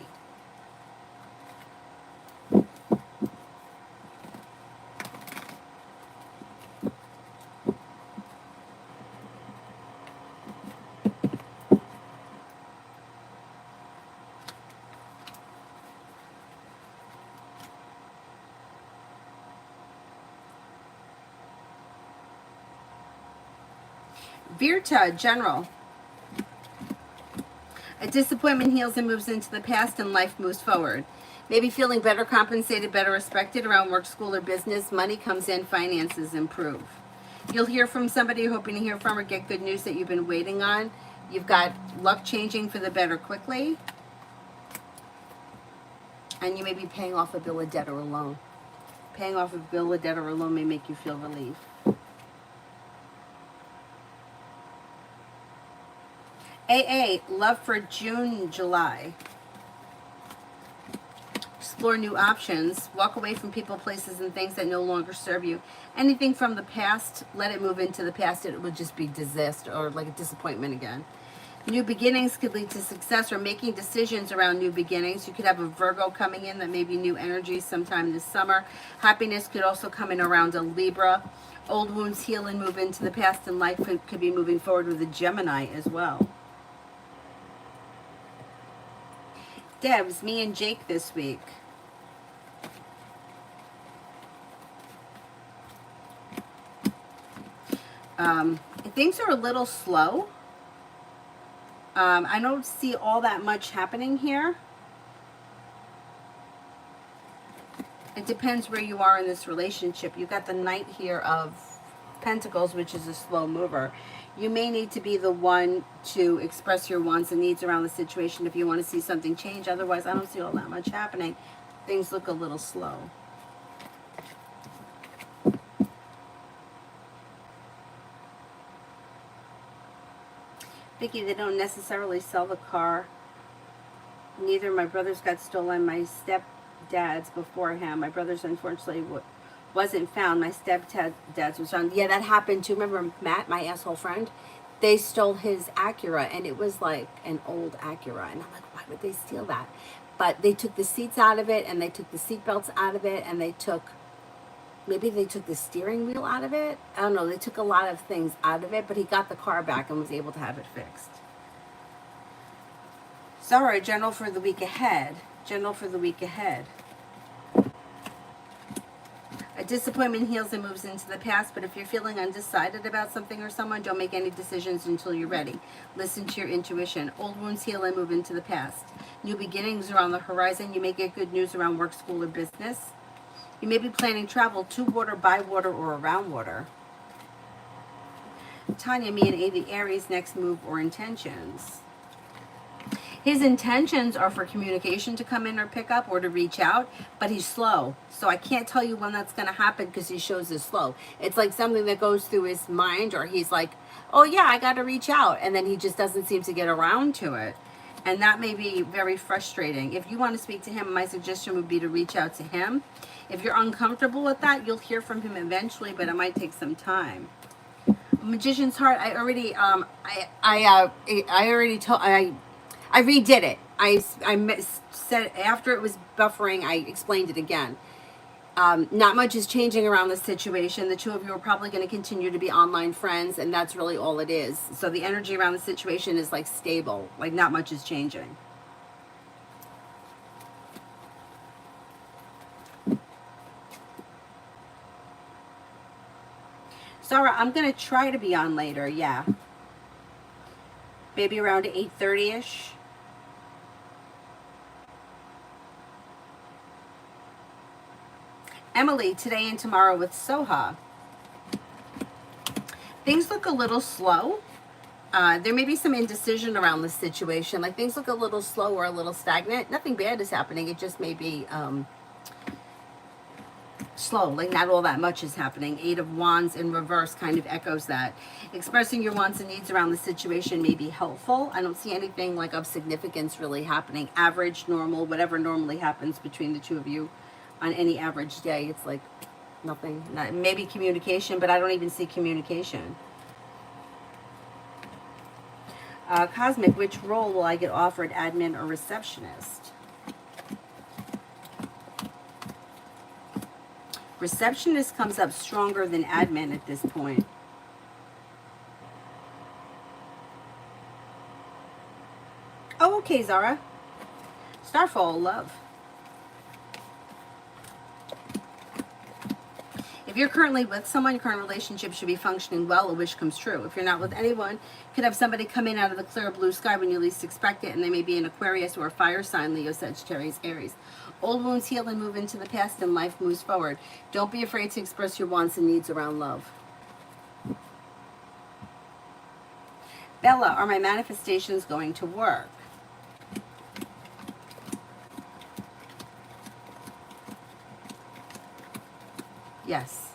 [SPEAKER 1] Virta, General. A disappointment heals and moves into the past, and life moves forward. Maybe feeling better compensated, better respected around work, school, or business. Money comes in, finances improve. You'll hear from somebody you're hoping to hear from or get good news that you've been waiting on. You've got luck changing for the better quickly. And you may be paying off a bill of debt or a loan. Paying off a bill of debt or a loan may make you feel relief. AA, love for June, July. Explore new options. Walk away from people, places, and things that no longer serve you. Anything from the past, let it move into the past. It would just be disaster or like a disappointment again. New beginnings could lead to success or making decisions around new beginnings. You could have a Virgo coming in that may be new energy sometime this summer. Happiness could also come in around a Libra. Old wounds heal and move into the past, and life could be moving forward with a Gemini as well. Debs, me and Jake this week. Things are a little slow. I don't see all that much happening here. It depends where you are in this relationship. You've got the Knight here of Pentacles, which is a slow mover. You may need to be the one to express your wants and needs around the situation if you want to see something change. Otherwise, I don't see all that much happening. Things look a little slow. Vicky, they don't necessarily sell the car. Neither my brothers got stolen. My stepdad's before him. My brother's unfortunately wasn't found. My stepdad's was found. Yeah, that happened too. Remember Matt, my asshole friend? They stole his Acura, and it was like an old Acura. And I'm like, why would they steal that? But they took the seats out of it, and they took the seat belts out of it, and they took... Maybe they took the steering wheel out of it. I don't know. They took a lot of things out of it, but he got the car back and was able to have it fixed. Zara, general for the week ahead. General for the week ahead. A disappointment heals and moves into the past, but if you're feeling undecided about something or someone, don't make any decisions until you're ready. Listen to your intuition. Old wounds heal and move into the past. New beginnings are on the horizon. You may get good news around work, school, or business. You may be planning travel to water, by water, or around water. Tanya, me and A, the Aries, next move or intentions. His intentions are for communication to come in or pick up or to reach out, but he's slow. So I can't tell you when that's going to happen because he shows us slow. It's like something that goes through his mind, or he's like, oh yeah, I got to reach out. And then he just doesn't seem to get around to it. And that may be very frustrating. If you want to speak to him, my suggestion would be to reach out to him. If you're uncomfortable with that, you'll hear from him eventually, but it might take some time. Magician's Heart, I redid it. I said after it was buffering, I explained it again. Not much is changing around the situation. The two of you are probably going to continue to be online friends, and that's really all it is. So the energy around the situation is like stable, like not much is changing. Sarah, I'm going to try to be on later, yeah. Maybe around 8:30-ish. Emily, today and tomorrow with Soha. Things look a little slow. There may be some indecision around this situation. Like things look a little slow or a little stagnant. Nothing bad is happening. It just may be slow, like not all that much is happening. Eight of Wands in reverse kind of echoes that. Expressing your wants and needs around the situation may be helpful. I don't see anything like of significance really happening. Average, normal, whatever normally happens between the two of you on any average day. It's like nothing. Maybe communication, but I don't even see communication. Cosmic, which role will I get offered, admin or receptionist? Receptionist comes up stronger than admin at this point. Oh, okay, Zara. Starfall, love. If you're currently with someone, your current relationship should be functioning well, a wish comes true. If you're not with anyone, you could have somebody come in out of the clear blue sky when you least expect it, and they may be an Aquarius or a fire sign, Leo, Sagittarius, Aries. Old wounds heal and move into the past, and life moves forward. Don't be afraid to express your wants and needs around love. Bella, are my manifestations going to work? Yes.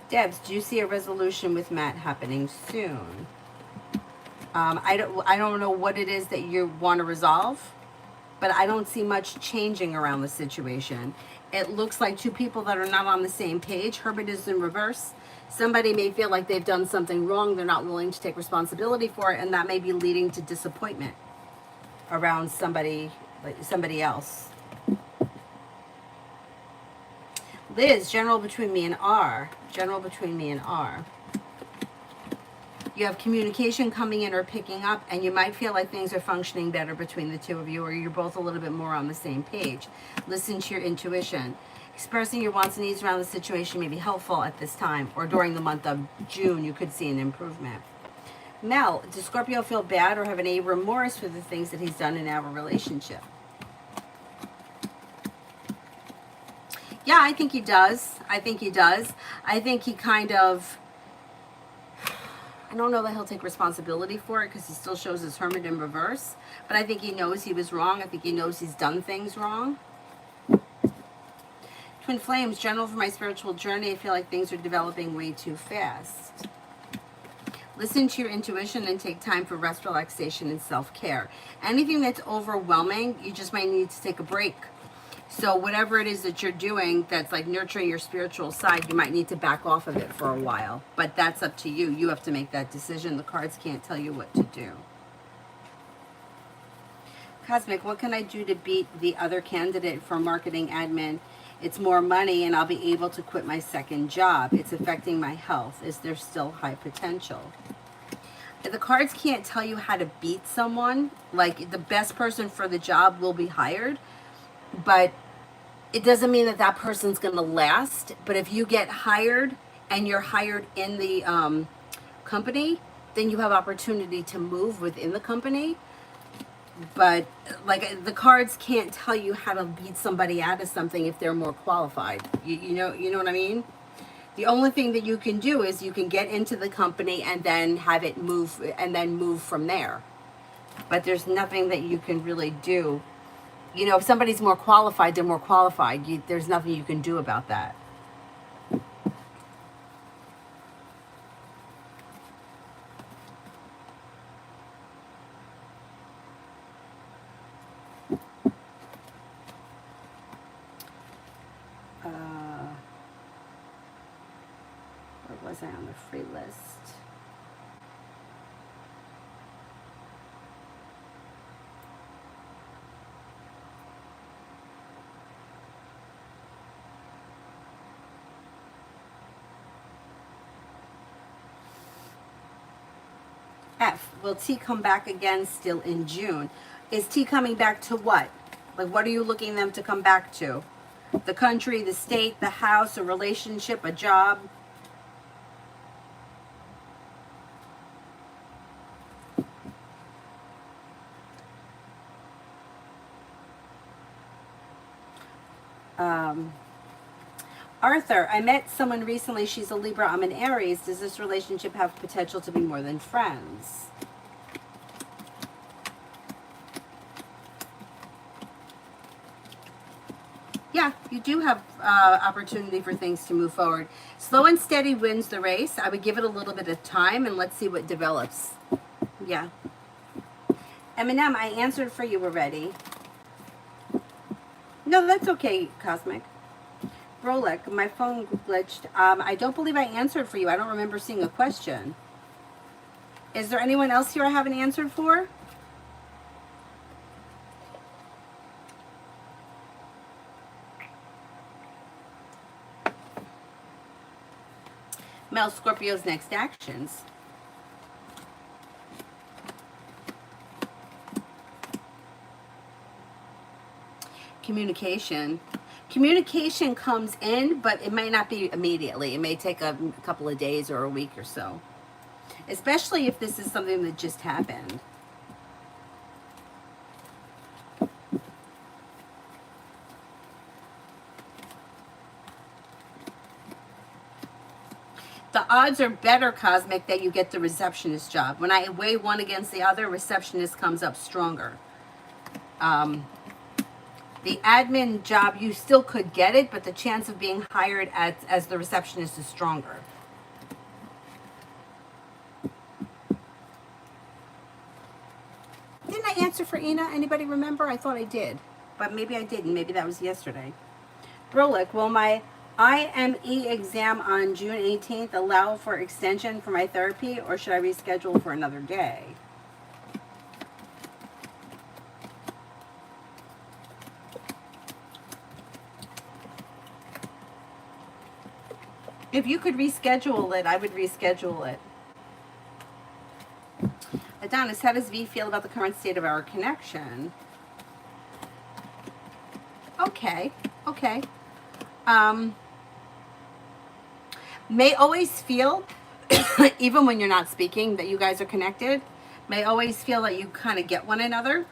[SPEAKER 1] Debs, do you see a resolution with Matt happening soon? I don't know what it is that you want to resolve, but I don't see much changing around the situation. It looks like two people that are not on the same page. Herbert is in reverse. Somebody may feel like they've done something wrong. They're not willing to take responsibility for it, and that may be leading to disappointment around somebody, like somebody else. Liz, general between me and R. General between me and R. You have communication coming in or picking up, and you might feel like things are functioning better between the two of you, or you're both a little bit more on the same page. Listen to your intuition. Expressing your wants and needs around the situation may be helpful at this time, or during the month of June, you could see an improvement. Mel, does Scorpio feel bad or have any remorse for the things that he's done in our relationship? Yeah, I think he does. I think he does. I think he kind of, I don't know that he'll take responsibility for it because he still shows his hermit in reverse. But I think he knows he was wrong. I think he knows he's done things wrong. Twin Flames, general for my spiritual journey, I feel like things are developing way too fast. Listen to your intuition and take time for rest, relaxation, and self-care. Anything that's overwhelming, you just might need to take a break. So whatever it is that you're doing that's like nurturing your spiritual side, you might need to back off of it for a while. But that's up to you. You have to make that decision. The cards can't tell you what to do. Cosmic, what can I do to beat the other candidate for marketing admin? It's more money and I'll be able to quit my second job. It's affecting my health. Is there still high potential? The cards can't tell you how to beat someone. Like the best person for the job will be hired, but it doesn't mean that that person's going to last. But if you get hired and you're hired in the company, then you have opportunity to move within the company. But like the cards can't tell you how to beat somebody out of something if they're more qualified. You know what I mean? The only thing that you can do is you can get into the company and then have it move and then move from there. But there's nothing that you can really do. You know, if somebody's more qualified, they're more qualified. There's nothing you can do about that. Where was I on the free list? F, will T come back again still in June? Is T coming back to what? Like, what are you looking them to come back to? The country, the state, the house, a relationship, a job? Arthur, I met someone recently. She's a Libra. I'm an Aries. Does this relationship have potential to be more than friends? Yeah, you do have opportunity for things to move forward. Slow and steady wins the race. I would give it a little bit of time and let's see what develops. Yeah. Eminem, I answered for you already. No, that's okay, Cosmic. Brolic, my phone glitched. I don't believe I answered for you. I don't remember seeing a question. Is there anyone else here I haven't answered for? Mel, Scorpio's next actions. Communication. Communication comes in, but it may not be immediately. It may take a couple of days or a week or so. Especially if this is something that just happened. The odds are better, Cosmic, that you get the receptionist job. When I weigh one against the other, receptionist comes up stronger. The admin job, you still could get it, but the chance of being hired as the receptionist is stronger. Didn't I answer for Ina? Anybody remember? I thought I did, but maybe I didn't. Maybe that was yesterday. Brolic, will my IME exam on June 18th allow for extension for my therapy, or should I reschedule for another day? If you could reschedule it, I would reschedule it. Adonis, how does V feel about the current state of our connection? Okay, okay. May always feel, even when you're not speaking, that you guys are connected. May always feel that you kind of get one another.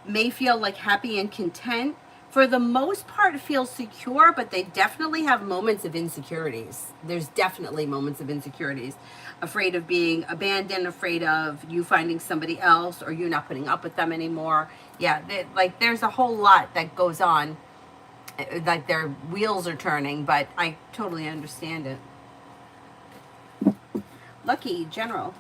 [SPEAKER 1] May feel like happy and content. For the most part, feel secure, but they definitely have moments of insecurities. There's definitely moments of insecurities. Afraid of being abandoned, afraid of you finding somebody else or you not putting up with them anymore. Yeah, like there's a whole lot that goes on. Like their wheels are turning, but I totally understand it. Lucky, General.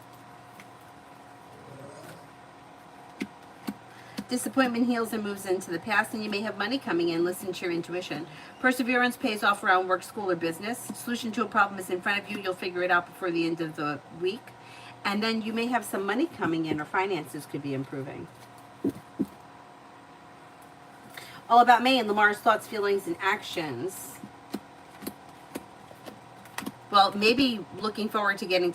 [SPEAKER 1] Disappointment heals and moves into the past, and you may have money coming in. Listen to your intuition. Perseverance pays off around work, school, or business. Solution to a problem is in front of you. You'll figure it out before the end of the week. And then you may have some money coming in, or finances could be improving. All about May and Lamar's thoughts, feelings, and actions. Well, maybe looking forward to getting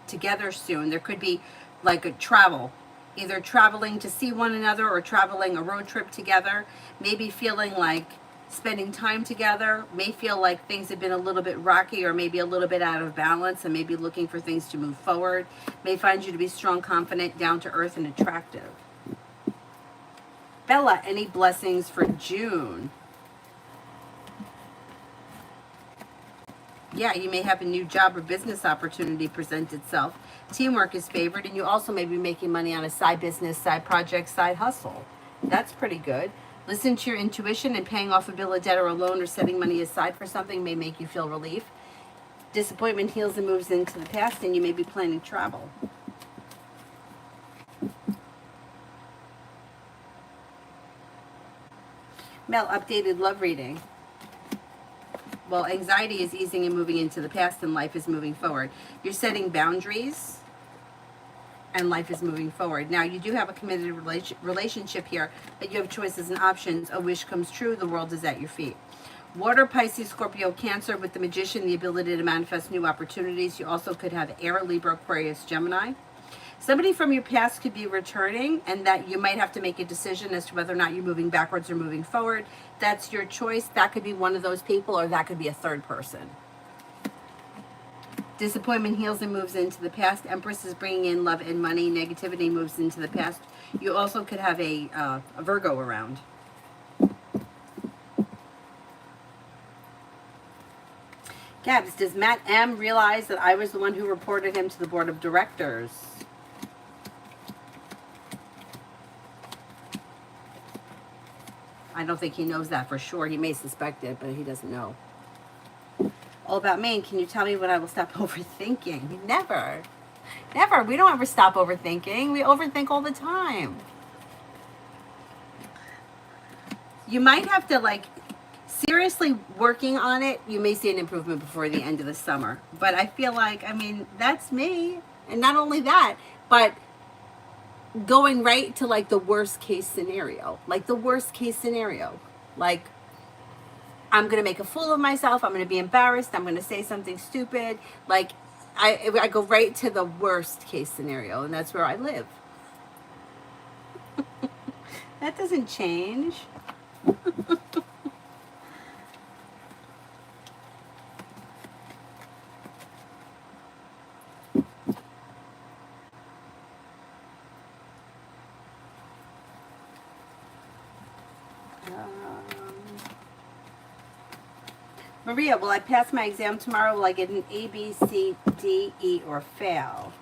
[SPEAKER 1] together soon. There could be like a travel. Either traveling to see one another or traveling a road trip together. Maybe feeling like spending time together. May feel like things have been a little bit rocky or maybe a little bit out of balance and maybe looking for things to move forward. May find you to be strong, confident, down to earth, and attractive. Bella, any blessings for June? Yeah, you may have a new job or business opportunity present itself. Teamwork is favored, and you also may be making money on a side business, side project, side hustle. That's pretty good. Listen to your intuition, and paying off a bill of debt or a loan or setting money aside for something may make you feel relief. Disappointment heals and moves into the past, and you may be planning travel. Mel, updated love reading. Well, anxiety is easing and moving into the past, and life is moving forward. You're setting boundaries, and life is moving forward. Now, you do have a committed relationship here, but you have choices and options. A wish comes true. The world is at your feet. Water, Pisces, Scorpio, Cancer with the Magician, the ability to manifest new opportunities. You also could have Air, Libra, Aquarius, Gemini. Somebody from your past could be returning, and that you might have to make a decision as to whether or not you're moving backwards or moving forward. That's your choice. That could be one of those people, or that could be a third person. Disappointment heals and moves into the past. Empress is bringing in love and money. Negativity moves into the past. You also could have a Virgo around. Gabs, does Matt M. realize that I was the one who reported him to the board of directors? I don't think he knows that for sure. He may suspect it, but he doesn't know. All about Maine, can you tell me when I will stop overthinking? Never. Never. We don't ever stop overthinking. We overthink all the time. You might have to, like, seriously working on it. You may see an improvement before the end of the summer. But I feel like, I mean, that's me. And not only that, but going right to, like, the worst case scenario. Like, the worst case scenario. Like, I'm going to make a fool of myself. I'm going to be embarrassed. I'm going to say something stupid. Like, I go right to the worst case scenario, and that's where I live. That doesn't change. Maria, will I pass my exam tomorrow? Will I get an A, B, C, D, E, or fail?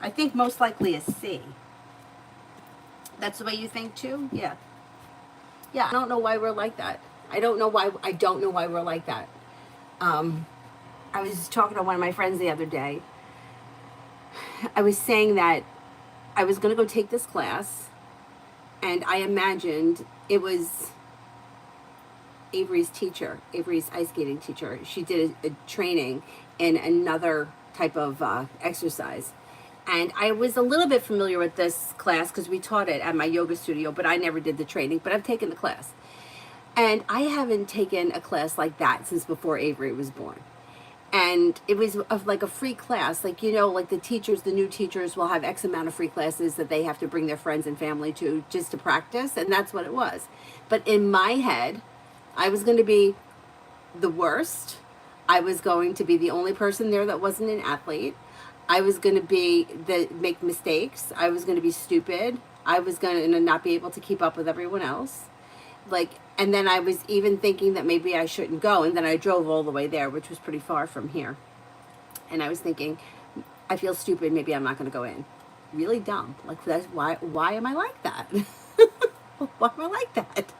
[SPEAKER 1] I think most likely a C. That's the way you think too? Yeah. Yeah, I don't know why we're like that. I don't know why we're like that. I was talking to one of my friends the other day. I was saying that I was going to go take this class, and I imagined it was Avery's teacher, Avery's ice skating teacher. She did a training in another type of exercise. And I was a little bit familiar with this class because we taught it at my yoga studio, but I never did the training, but I've taken the class. And I haven't taken a class like that since before Avery was born. And it was like a free class. Like, you know, like the teachers, the new teachers will have X amount of free classes that they have to bring their friends and family to just to practice. And that's what it was. But in my head, I was going to be the worst. I was going to be the only person there that wasn't an athlete. I was going to make mistakes. I was going to be stupid. I was going to not be able to keep up with everyone else. Like, and then I was even thinking that maybe I shouldn't go. And then I drove all the way there, which was pretty far from here. And I was thinking, I feel stupid. Maybe I'm not going to go in. Really dumb. Like, that's why am I like that? Why am I like that?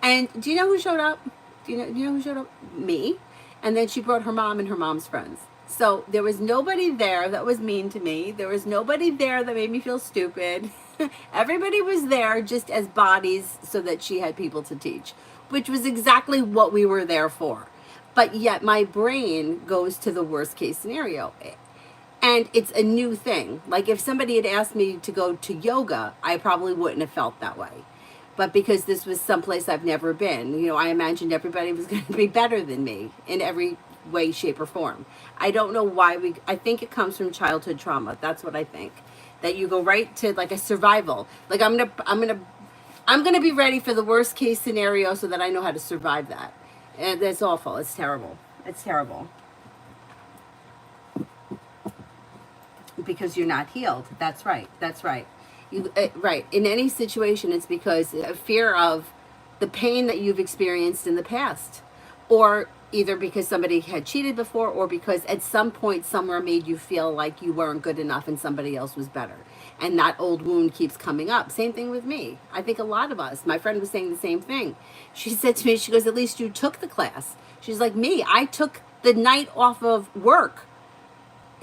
[SPEAKER 1] And do you know who showed up? Do you know who showed up? Me. And then she brought her mom and her mom's friends. So there was nobody there that was mean to me. There was nobody there that made me feel stupid. Everybody was there just as bodies so that she had people to teach, which was exactly what we were there for. But yet my brain goes to the worst case scenario. And it's a new thing. Like if somebody had asked me to go to yoga, I probably wouldn't have felt that way. But because this was someplace I've never been, you know, I imagined everybody was going to be better than me in every way, shape, or form. I don't know why I think it comes from childhood trauma. That's what I think. That you go right to like a survival. Like I'm gonna be ready for the worst case scenario so that I know how to survive that. And that's awful. It's terrible. It's terrible. Because you're not healed. That's right. That's right. Right. In any situation, it's because a fear of the pain that you've experienced in the past, or either because somebody had cheated before, or because at some point somewhere made you feel like you weren't good enough and somebody else was better. And that old wound keeps coming up. Same thing with me. I think a lot of us, my friend was saying the same thing. She said to me, she goes, at least you took the class. She's like, me, I took the night off of work.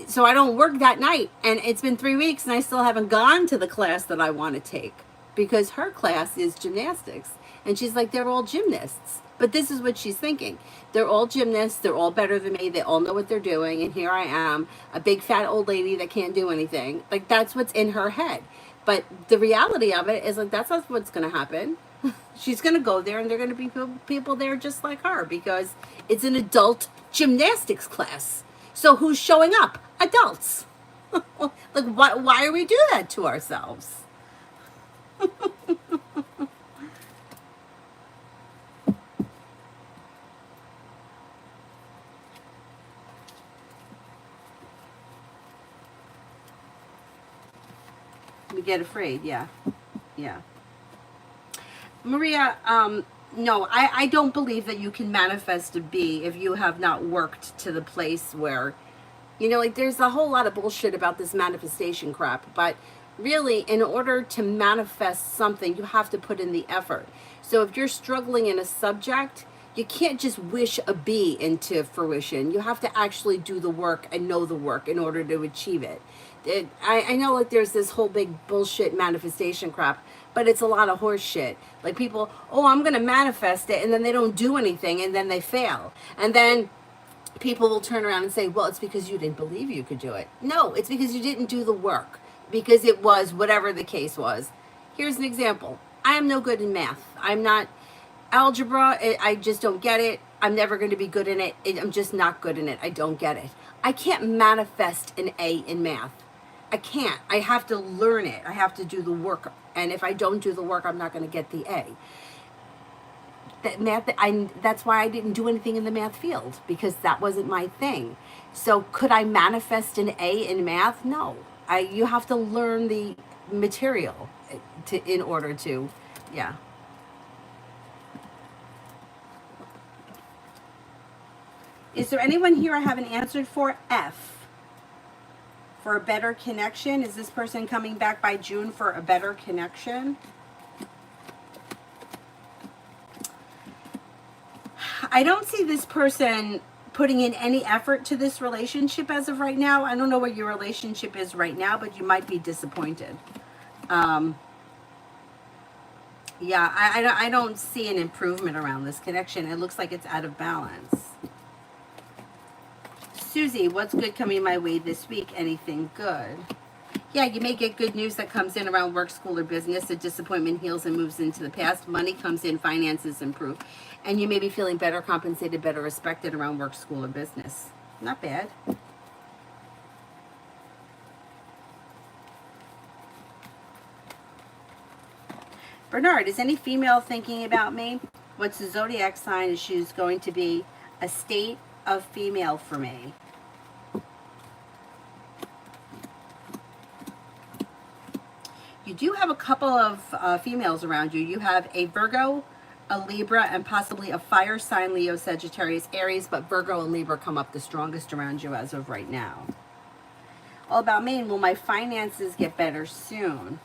[SPEAKER 1] So I don't work that night. And it's been 3 weeks and I still haven't gone to the class that I want to take because her class is gymnastics. And she's like, they're all gymnasts. But this is what she's thinking. They're all gymnasts. They're all better than me. They all know what they're doing. And here I am, a big fat old lady that can't do anything. Like that's what's in her head. But the reality of it is like, that's not what's going to happen. She's going to go there and they're going to be people there just like her because it's an adult gymnastics class. So who's showing up? Adults. Like, why are we do that to ourselves? We get afraid, yeah. Yeah. Maria, no, I don't believe that you can manifest a B if you have not worked to the place where, like there's a whole lot of bullshit about this manifestation crap, but really, in order to manifest something, you have to put in the effort. So if you're struggling in a subject, you can't just wish a B into fruition. You have to actually do the work and know the work in order to achieve it. I know like there's this whole big bullshit manifestation crap, but it's a lot of horse shit. Like people, oh, I'm going to manifest it, and then they don't do anything, and then they fail. And then people will turn around and say, well, it's because you didn't believe you could do it. No, it's because you didn't do the work, because it was whatever the case was. Here's an example. I am no good in math. I'm not algebra. I just don't get it. I'm never going to be good in it. I'm just not good in it. I don't get it. I can't manifest an A in math. I can't. I have to learn it. I have to do the work. And if I don't do the work, I'm not going to get the A. That's why I didn't do anything in the math field, because that wasn't my thing. So could I manifest an A in math? No. You have to learn the material in order to, yeah. Is there anyone here I haven't answered for? F. For a better connection. Is this person coming back by June for a better connection? I don't see this person putting in any effort to this relationship as of right now. I don't know what your relationship is right now, but you might be disappointed. Yeah, I don't see an improvement around this connection. It looks like it's out of balance. Susie, what's good coming my way this week? Anything good? Yeah, you may get good news that comes in around work, school, or business. A disappointment heals and moves into the past. Money comes in, finances improve. And you may be feeling better compensated, better respected around work, school, or business. Not bad. Bernard, is any female thinking about me? What's the zodiac sign? She's going to be a state of female for me. You do have a couple of females around you. You have a Virgo, a Libra, and possibly a fire sign, Leo, Sagittarius, Aries, but Virgo and Libra come up the strongest around you as of right now. All about me, will my finances get better soon?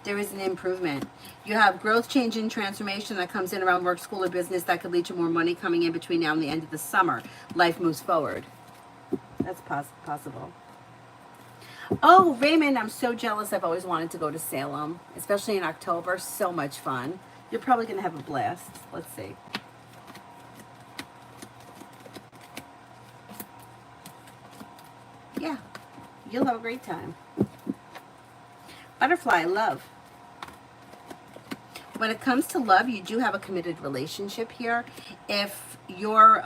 [SPEAKER 1] There is an improvement. You have growth, change, and transformation that comes in around work, school, or business that could lead to more money coming in between now and the end of the summer. Life moves forward. That's possible. Oh, Raymond, I'm so jealous. I've always wanted to go to Salem, especially in October. So much fun. You're probably going to have a blast. Let's see. Yeah, you'll have a great time. Butterfly, love. When it comes to love, you do have a committed relationship here. If you're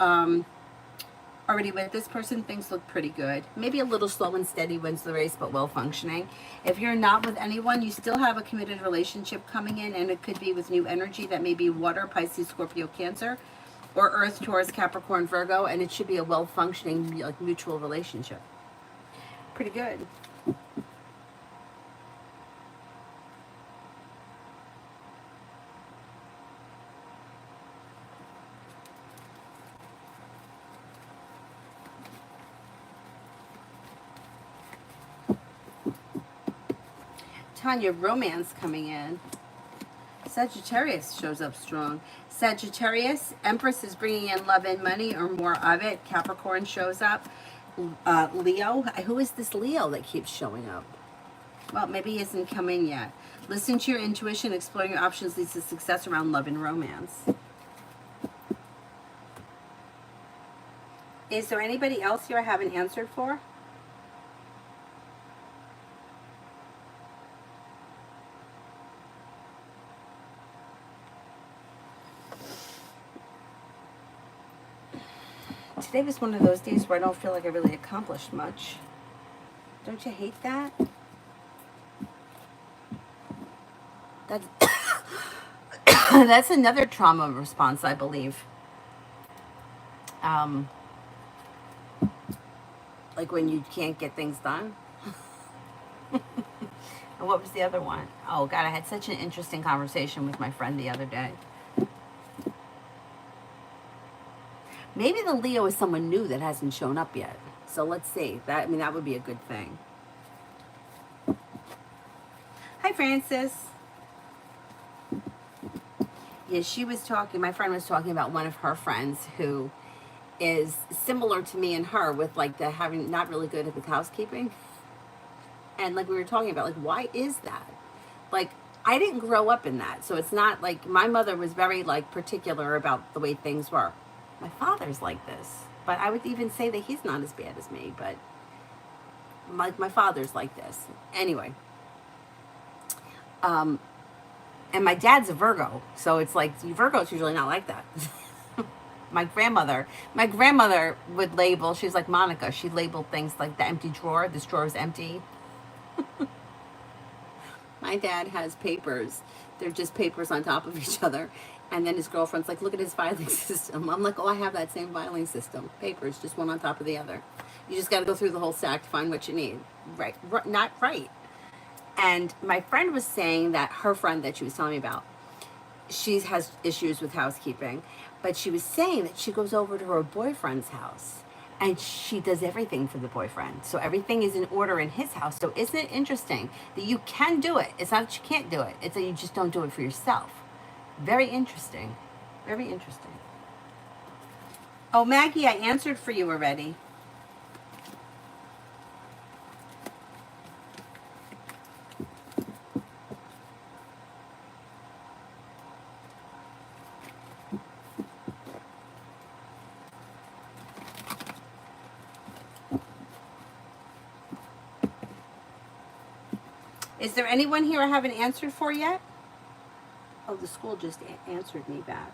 [SPEAKER 1] already with this person, things look pretty good. Maybe a little slow and steady wins the race, but well functioning. If you're not with anyone, you still have a committed relationship coming in, and it could be with new energy that may be water, Pisces, Scorpio, Cancer, or Earth, Taurus, Capricorn, Virgo, and it should be a well functioning, like, mutual relationship. Pretty good. Tanya, romance coming in. Sagittarius shows up strong. Sagittarius, Empress is bringing in love and money, or more of it. Capricorn shows up. Leo, who is this Leo that keeps showing up? Well, maybe he isn't coming yet. Listen to your intuition. Exploring your options leads to success around love and romance. Is there anybody else here I haven't answered for? Today was one of those days where I don't feel like I really accomplished much. Don't you hate that? That's another trauma response, I believe. Like when you can't get things done. And what was the other one? Oh, God, I had such an interesting conversation with my friend the other day. Maybe the Leo is someone new that hasn't shown up yet. So let's see. That, I mean, that would be a good thing. Hi, Francis. Yeah, she was talking, my friend was talking about one of her friends who is similar to me and her with like the having not really good with housekeeping. And like we were talking about, like, why is that? Like, I didn't grow up in that. So it's not like my mother was very like particular about the way things were. My father's like this. But I would even say that he's not as bad as me, but like my father's like this. Anyway. And my dad's a Virgo, so it's like Virgo's usually not like that. my grandmother would label, she's like Monica, she labeled things like the empty drawer, this drawer is empty. My dad has papers, they're just papers on top of each other, and then his girlfriend's like, look at his filing system. I'm like, oh, I have that same filing system, papers, just one on top of the other. You just got to go through the whole stack to find what you need. Right, not right. And my friend was saying that her friend that she was telling me about, she has issues with housekeeping, but she was saying that she goes over to her boyfriend's house and she does everything for the boyfriend. So everything is in order in his house. So isn't it interesting that you can do it? It's not that you can't do it. It's that you just don't do it for yourself. Very interesting. Very interesting. Oh, Maggie, I answered for you already. Is there anyone here I haven't answered for yet? Oh, the school just answered me back.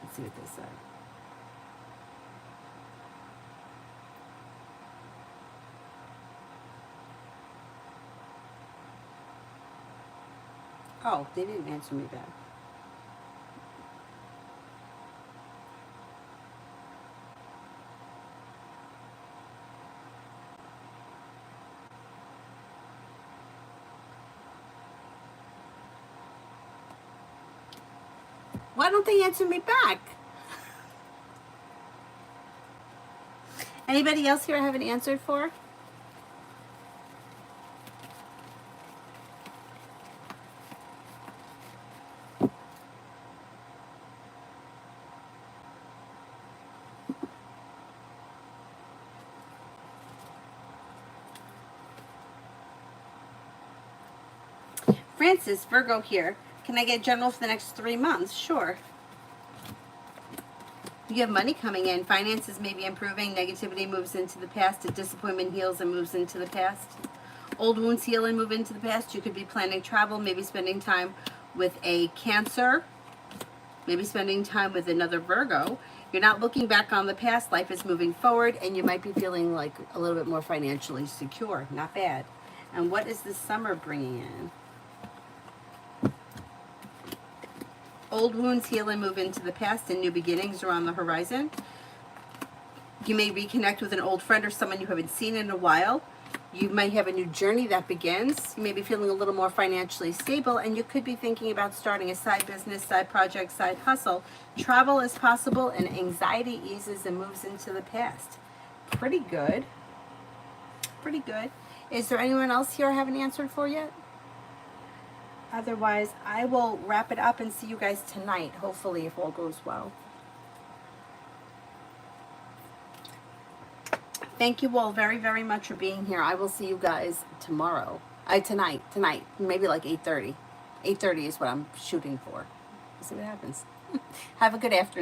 [SPEAKER 1] Let's see what they said. Oh, they didn't answer me back. Why don't they answer me back? Anybody else here I haven't answered for? Francis, Virgo here. Can I get general for the next 3 months? Sure. You have money coming in. Finances may be improving. Negativity moves into the past. A disappointment heals and moves into the past. Old wounds heal and move into the past. You could be planning travel, maybe spending time with a Cancer, maybe spending time with another Virgo. You're not looking back on the past. Life is moving forward, and you might be feeling like a little bit more financially secure. Not bad. And what is the summer bringing in? Old wounds heal and move into the past, and new beginnings are on the horizon. You may reconnect with an old friend or someone you haven't seen in a while. You might have a new journey that begins. You may be feeling a little more financially stable, and you could be thinking about starting a side business, side project, side hustle. Travel is possible, and anxiety eases and moves into the past. Pretty good. Pretty good. Is there anyone else here I haven't answered for yet? Otherwise, I will wrap it up and see you guys tonight, hopefully, if all goes well. Thank you all very, very much for being here. I will see you guys tomorrow. Tonight, maybe like 8:30. 8:30 is what I'm shooting for. We'll see what happens. Have a good afternoon.